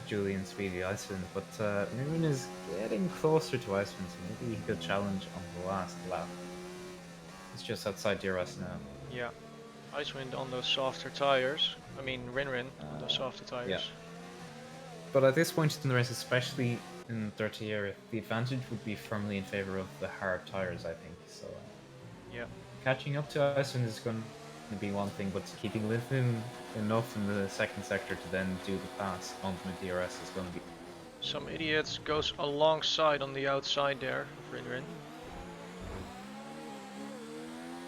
Julian Speedy Icewind, but Mirren is getting closer to Icewind, so maybe he could challenge on the last lap. It's just outside DRS now. Yeah. Icewind on those softer tires. I mean Rinrin on those softer tires. Yeah. But at this point in the race, especially in the dirty area, the advantage would be firmly in favor of the hard tires, I think. So Yeah. catching up to Icewind is going to be one thing, but keeping with him enough in the second sector to then do the pass onto the DRS is going to be... Some idiots goes alongside on the outside there of Rinrin.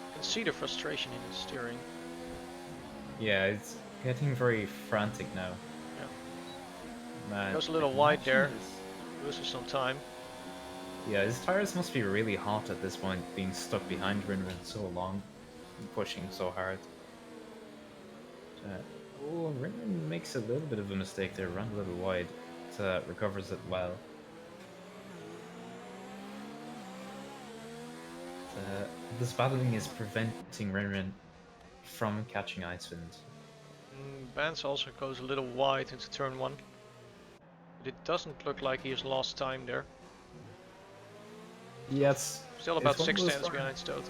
You can see the frustration in his steering. Yeah, it's getting very frantic now. Yeah. Goes a little wide there. Loses some time. Yeah, his tires must be really hot at this point, being stuck behind Rinrin so long, and pushing so hard. Oh, Rinrin makes a little bit of a mistake there, run a little wide. Recovers it well. This battling is preventing Rinrin from catching Icewind. Bants also goes a little wide into turn 1. But it doesn't look like he has lost time there. Yeah, Still about 6 tenths behind Stoat.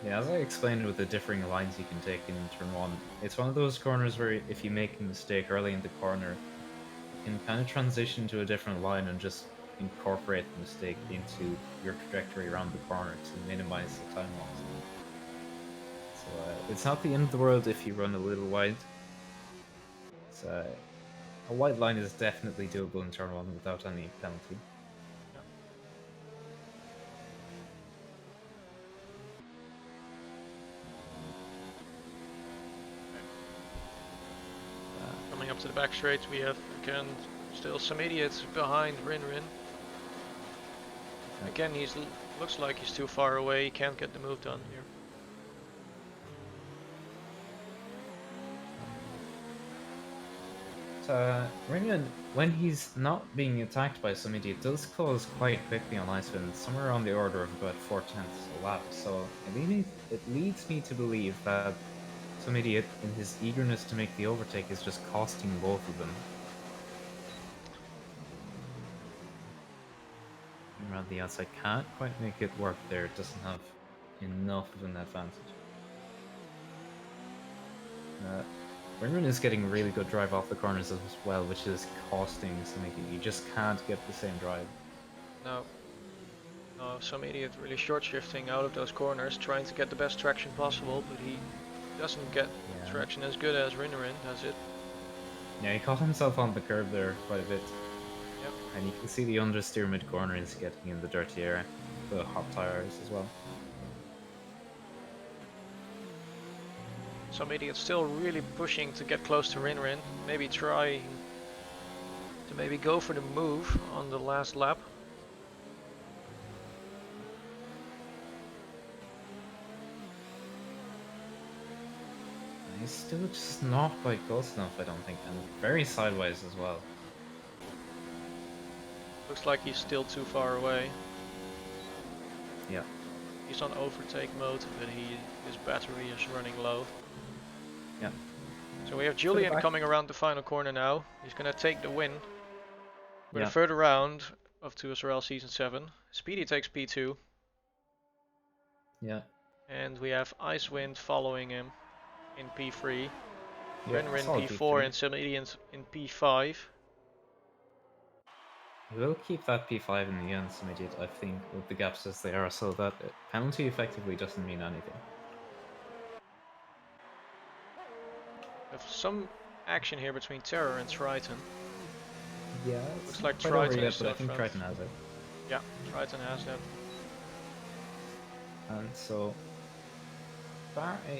Yeah, as I explained with the differing lines you can take in turn 1, it's one of those corners where if you make a mistake early in the corner, you can kind of transition to a different line and just incorporate the mistake into your trajectory around the corner to minimize the time loss. So it's not the end of the world if you run a little wide. So, a wide line is definitely doable in turn 1 without any penalty. Coming up to the back straight, we have again still some idiots behind Rinrin. Again, he looks like he's too far away. He can't get the move done here. So, Rinrin, when he's not being attacked by some idiot, does close quite quickly on Icewind, somewhere around the order of about 4 tenths a lap. So it leads me to believe that some idiot, in his eagerness to make the overtake, is just costing both of them. Around the outside, can't quite make it work there. It doesn't have enough of an advantage. Rinrin is getting really good drive off the corners as well, which is costing some idiot. You just can't get the same drive. No. No, some idiot really short shifting out of those corners, trying to get the best traction possible, but he doesn't get traction as good as Rinrin does it. Yeah, he caught himself on the curb there quite a bit. Yep. And you can see the understeer mid-corner is getting in the dirty air, the hot tires as well. Some idiot still really pushing to get close to Rinrin, maybe trying to maybe go for the move on the last lap. He's still just not quite close enough, I don't think, and very sideways as well. Looks like he's still too far away. Yeah. He's on overtake mode, but his battery is running low. Yeah. So we have Julian coming around the final corner now. He's gonna take the win. We're Yeah. the third round of 2SRL Season 7. Speedy takes P2. Yeah. And we have Icewind following him in P3. Yeah, Rinrin solid P4 and some idiots in P5. We'll keep that P5 in the intermediate, I think, with the gaps as they are, so that penalty effectively doesn't mean anything. Have some action here between Terror and Triton. Yeah, Looks it's like not quite over Triton is yet, but still I in think front. Triton has it. Yeah, Triton has that. And so,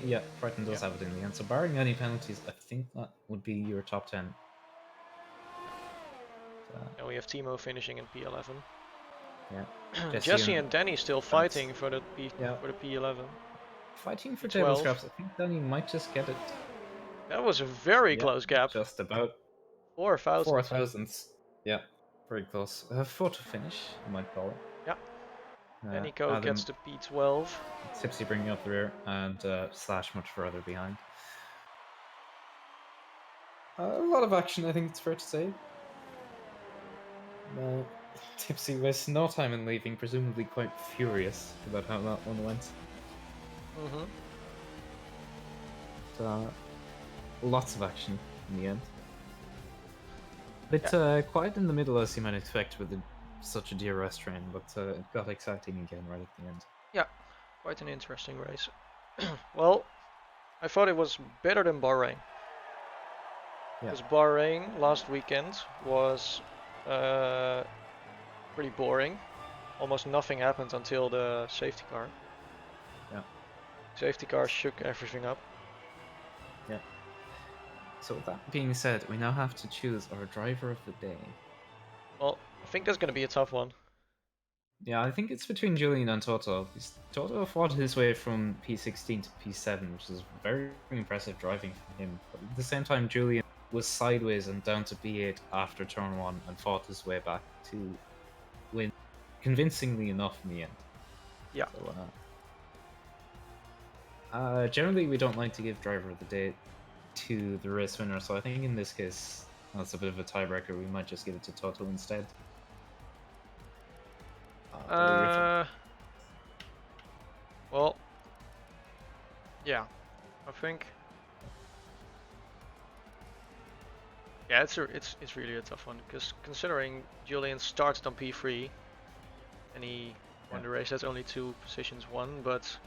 yeah, Triton does Yeah. have it in the end. So barring any penalties, I think that would be your top 10. And we have Thimo finishing in P11. Yeah, Jesse and Danny still Bants. fighting for the Yeah, P11. fighting for table P12. scraps. I think Danny might just get it. That was a very Yeah, close gap. just about 4 thousandths. Yeah, very close. Photo finish, you might call it. Yeah. Nico gets Adam to P12. Tipsy bringing up the rear, and Slash much further behind. A lot of action, I think it's fair to say. Tipsy wastes no time in leaving, presumably quite furious about how that one went. Mm-hmm. Lots of action in the end. Bit quiet in the middle, as you might expect with such a DRS train, but it got exciting again right at the end. Yeah, quite an interesting race. Well, I thought it was better than Bahrain. Because Bahrain last weekend was pretty boring. Almost nothing happened until the safety car. Yeah. Safety car shook everything up. Yeah. So with that being said, we now have to choose our driver of the day. Well, I think that's going to be a tough one. Yeah, I think it's between Julian and Toto. Toto fought his way from P16 to P7, which is very impressive driving from him. But at the same time, Julian was sideways and down to P8 after turn 1 and fought his way back to win convincingly enough in the end. Yeah. So, generally, we don't like to give driver of the day to the race winner, so I think in this case, that's a bit of a tiebreaker. We might just give it to Toto instead. Well, yeah, I think. Yeah, it's really a tough one because considering Julian started on P3 and he won the race, that's only 2 positions won. But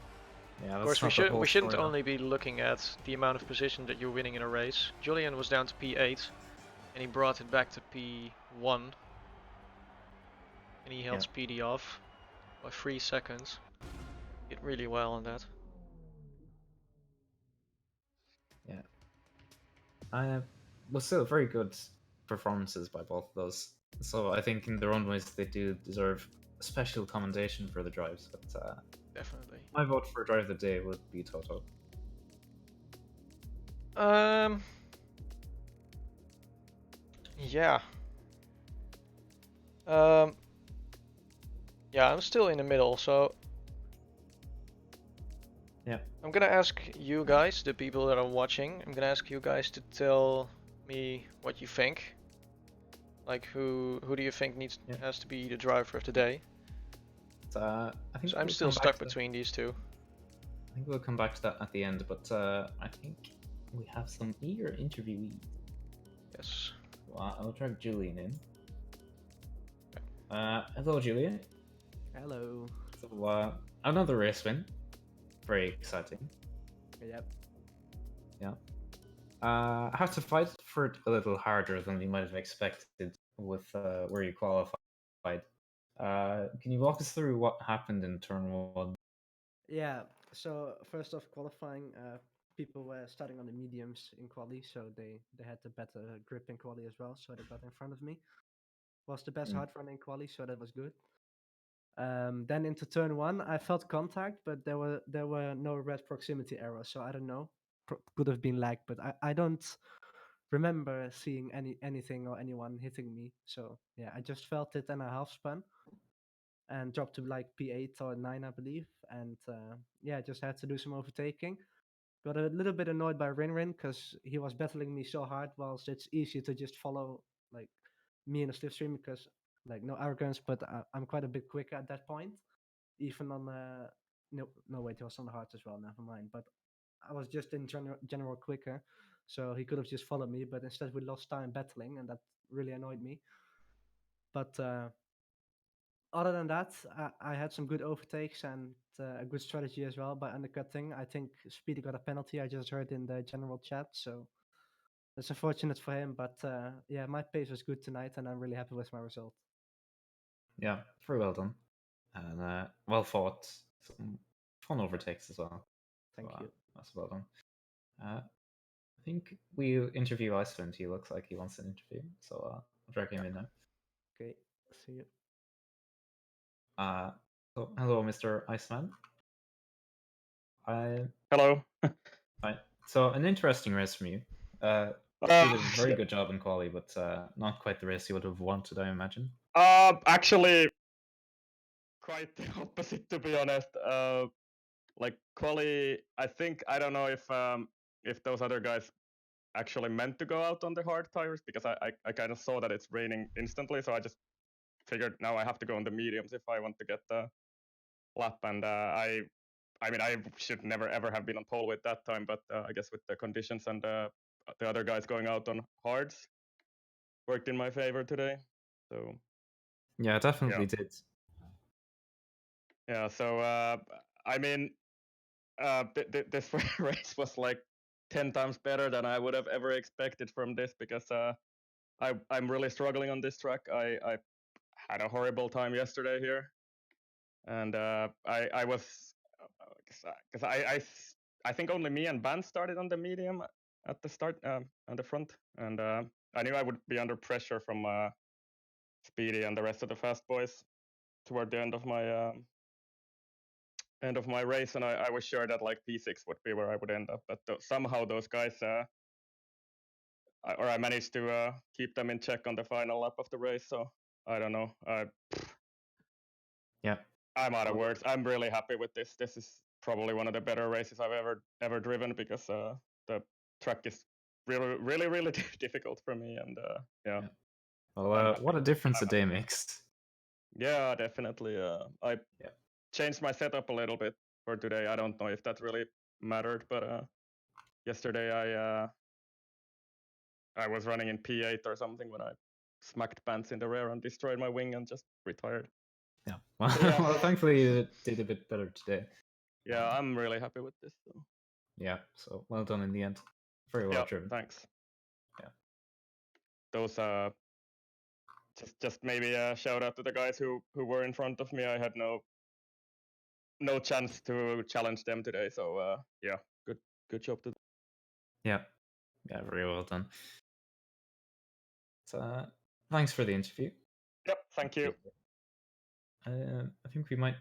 yeah, of course, we shouldn't only be looking at the amount of position that you're winning in a race. Julian was down to P8 and he brought it back to P1 and he held Speedy off by 3 seconds. Did really well on that. Yeah. Well, still very good performances by both of those. So I think in their own ways they do deserve special commendation for the drives. But definitely, my vote for drive of the day would be Toto. Yeah. Yeah, I'm still in the middle, so yeah, I'm gonna ask you guys, the people that are watching, I'm gonna ask you guys to tell me what you think. Like, who do you think has to be the driver of the day? I think so I'm still stuck between these two. I think we'll come back to that at the end, but I think we have some eager interviewees. Yes. Well, I'll drag Julian in. Hello, Julian. Hello. So, another race win. Very exciting. Yep. Yeah. I have to fight for it a little harder than you might have expected with where you qualified. Can you walk us through what happened in turn 1? Yeah, so first off, qualifying, people were starting on the mediums in quali, so they had the better grip in quali as well, so they got in front of me. Was the best hard run in quali, so that was good. Then into turn 1, I felt contact, but there were no red proximity errors, so I don't know. Could have been lag, but I don't remember seeing anything or anyone hitting me. So yeah, I just felt it and I half spun and dropped to like P8 or 9, I believe. And yeah, just had to do some overtaking. Got a little bit annoyed by Rin because he was battling me so hard, whilst it's easier to just follow like me in a slipstream because like no arrogance, but I'm quite a bit quicker at that point. Even on no wait, he was on the hard as well. Never mind. But I was just in general quicker, so he could have just followed me. But instead, we lost time battling, and that really annoyed me. But other than that, I had some good overtakes and a good strategy as well by undercutting. I think Speedy got a penalty. I just heard in the general chat, so that's unfortunate for him. But yeah, my pace was good tonight, and I'm really happy with my result. Yeah, very well done. And well fought. Some fun overtakes as well. Thank you. That's well done. I think we'll interview Icewind. He looks like he wants an interview, so I'll drag him in now. Okay, see you. So, hello, Mr. Iceman. Hello. Right. So, an interesting race from you. Did a very good job in quali, but not quite the race you would have wanted, I imagine. Actually, quite the opposite, to be honest. Like quali, I don't know if those other guys actually meant to go out on the hard tires, because I kind of saw that it's raining instantly, so I just figured now I have to go on the mediums if I want to get the lap. And I mean, I should never ever have been on pole with that time, but I guess with the conditions and the other guys going out on hards worked in my favor today. So Yeah, it definitely did. yeah, so I mean, this race was like 10 times better than I would have ever expected from this, because I'm really struggling on this track. I had a horrible time yesterday here, and I was because I think only me and Bants started on the medium at the start, on the front, and I knew I would be under pressure from Speedy and the rest of the fast boys toward the end of my race, and I was sure that like P6 would be where I would end up, but somehow those guys, I managed to keep them in check on the final lap of the race. So I don't know. Yeah. I'm out of words. I'm really happy with this. This is probably one of the better races I've ever driven, because the track is really difficult for me, and yeah. Well, what a difference a day makes. Yeah, definitely. I changed my setup a little bit for today. I don't know if that really mattered, but yesterday I was running in P8 or something when I smacked Bants in the rear and destroyed my wing and just retired. Yeah. Well, yeah. well, thankfully you did a bit better today. Yeah, I'm really happy with this. So. Yeah, so well done in the end. Very well driven. Thanks. Yeah. Those just maybe a shout out to the guys who were in front of me. I had no chance to challenge them today. So yeah, good job to them. Yeah. Yeah, very well done. So thanks for the interview. Yep, thank you. I think we might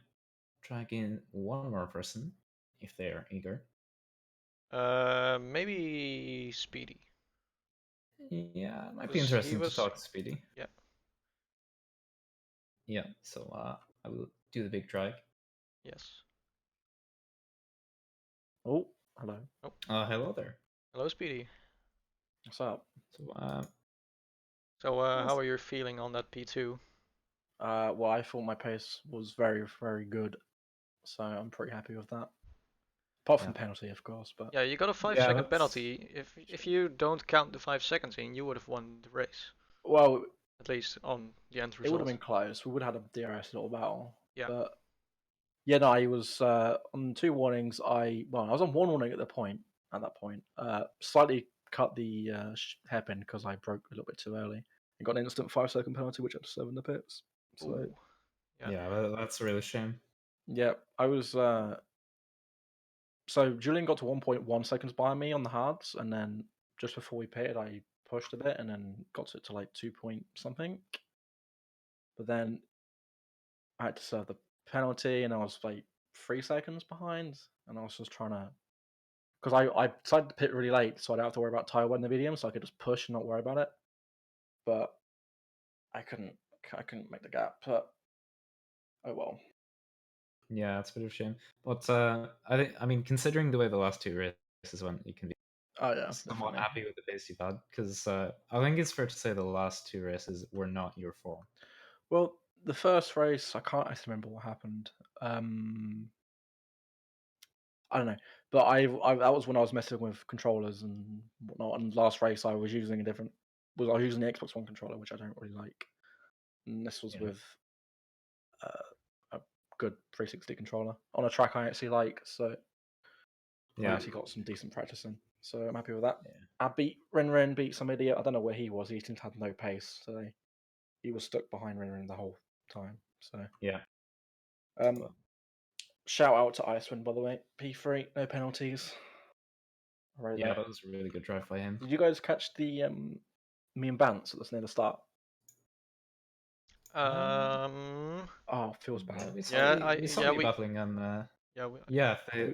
drag in one more person if they are eager. Maybe Speedy. Yeah, it might be interesting to talk to Speedy. Yeah. Yeah, so I will do the big drag. Yes. Oh, hello. Oh. Hello there. Hello, Speedy. What's up? So how are you feeling on that P2? Well, I thought my pace was very, very good, so I'm pretty happy with that. Apart from the penalty, of course, but yeah, you got a 5-second penalty. If you don't count the 5 seconds in, you would have won the race. Well, at least on the end result. It would have been close. We would have had a DRS little battle. Yeah. But yeah, no, I was on 2 warnings. I was on 1 warning at that point. Slightly cut the hairpin because I broke a little bit too early. I got an instant 5-second penalty, which I had to serve in the pits. So Ooh. Yeah, that's a real shame. Yeah, I was. So Julian got to 1.1 seconds behind me on the hards, and then just before we pitted, I pushed a bit and then got it to like 2 point something. But then I had to serve the penalty, and I was like 3 seconds behind, and I was just trying to, because I decided to pit really late, so I don't have to worry about tire wear in the medium, so I could just push and not worry about it. But I couldn't make the gap. But oh well. Yeah, it's a bit of a shame. But I mean, considering the way the last 2 races went, you can be somewhat happy with the pace you've had, because I think it's fair to say the last 2 races were not your fault. Well, the first race, I can't actually remember what happened. I don't know, but I that was when I was messing with controllers and whatnot. And last race, I was using I was using the Xbox One controller, which I don't really like. and this was Yeah. with a good 360 controller on a track I actually like. So I Yeah. actually got some decent practice in. So I'm happy with that. Yeah. I beat Rin, beat some idiot. I don't know where he was. He seemed to have no pace, so he was stuck behind Rin the whole time. So Yeah. um, shout out to Icewind, by the way. P3, no penalties. Right Yeah, there. that was a really good drive by him. Did you guys catch the me and Bants that was near the start? Oh, feels Yeah, bad. we saw Yeah, we saw you battling on. yeah, Yeah, We-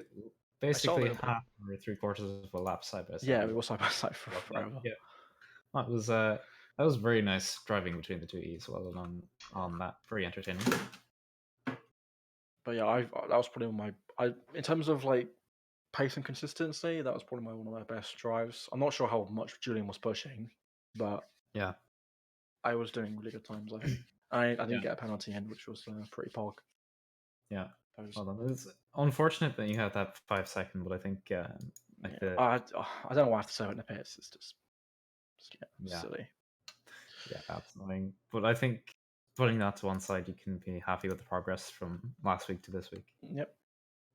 I saw a basically little bit. half or 3/4 of a lap side by side. Yeah, we were side by side for Love that. forever. Yeah, that was very nice driving between the two E's while on that. Very entertaining. But yeah, that was probably in terms of like pace and consistency, that was probably one of my best drives. I'm not sure how much Julian was pushing, but Yeah, I was doing really good times. I think I did Yeah. get a penalty in, which was pretty pog. yeah. I was- Well done. It's unfortunate that you had that 5 second, but I think like yeah, the I don't know why I have to serve it in the pits. It's just Yeah. silly. yeah, that's annoying. But I think putting that to one side, you can be happy with the progress from last week to this week. Yep.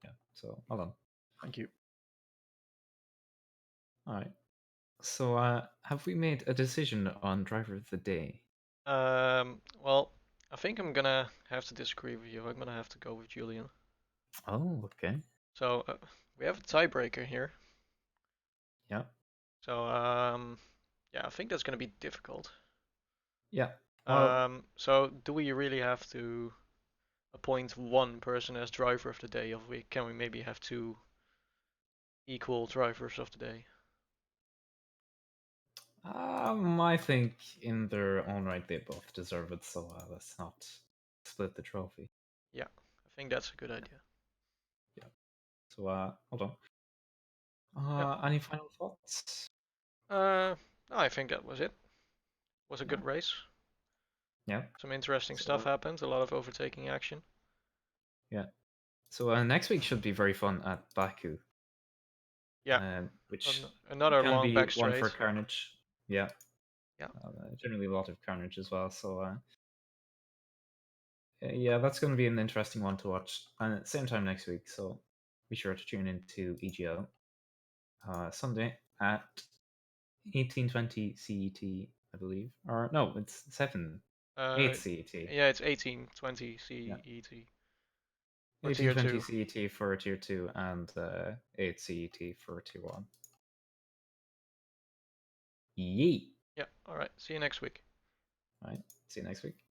Yeah. So well done. Thank you. All right. So have we made a decision on driver of the day? Well, I think I'm gonna have to disagree with you. I'm gonna have to go with Julian. Oh, okay. So we have a tiebreaker here. Yeah. So yeah, I think that's gonna be difficult. Yeah. Well, So do we really have to appoint one person as driver of the day, or can we maybe have two equal drivers of the day? I think in their own right they both deserve it. So let's not split the trophy. Yeah, I think that's a good idea. So hold on. Yep. Any final thoughts? No, I think that was it. Was a good Yeah. race. Yeah. Some interesting So- stuff happened. A lot of overtaking action. Yeah. So next week should be very fun at Baku. Yeah. Which Another can long be back one straight. for carnage. Yeah. Yeah. Generally a lot of carnage as well. So yeah, that's going to be an interesting one to watch. And at the same time next week. So be sure to tune into EGL Sunday at 18:20 CET, I believe. Or no, it's 8 CET. Yeah, it's 18:20 Yeah. CET. For tier 18:20 2. CET for tier 2 and 8 CET for tier 1. Yeet. Yeah, alright. See you next week. All right. See you next week.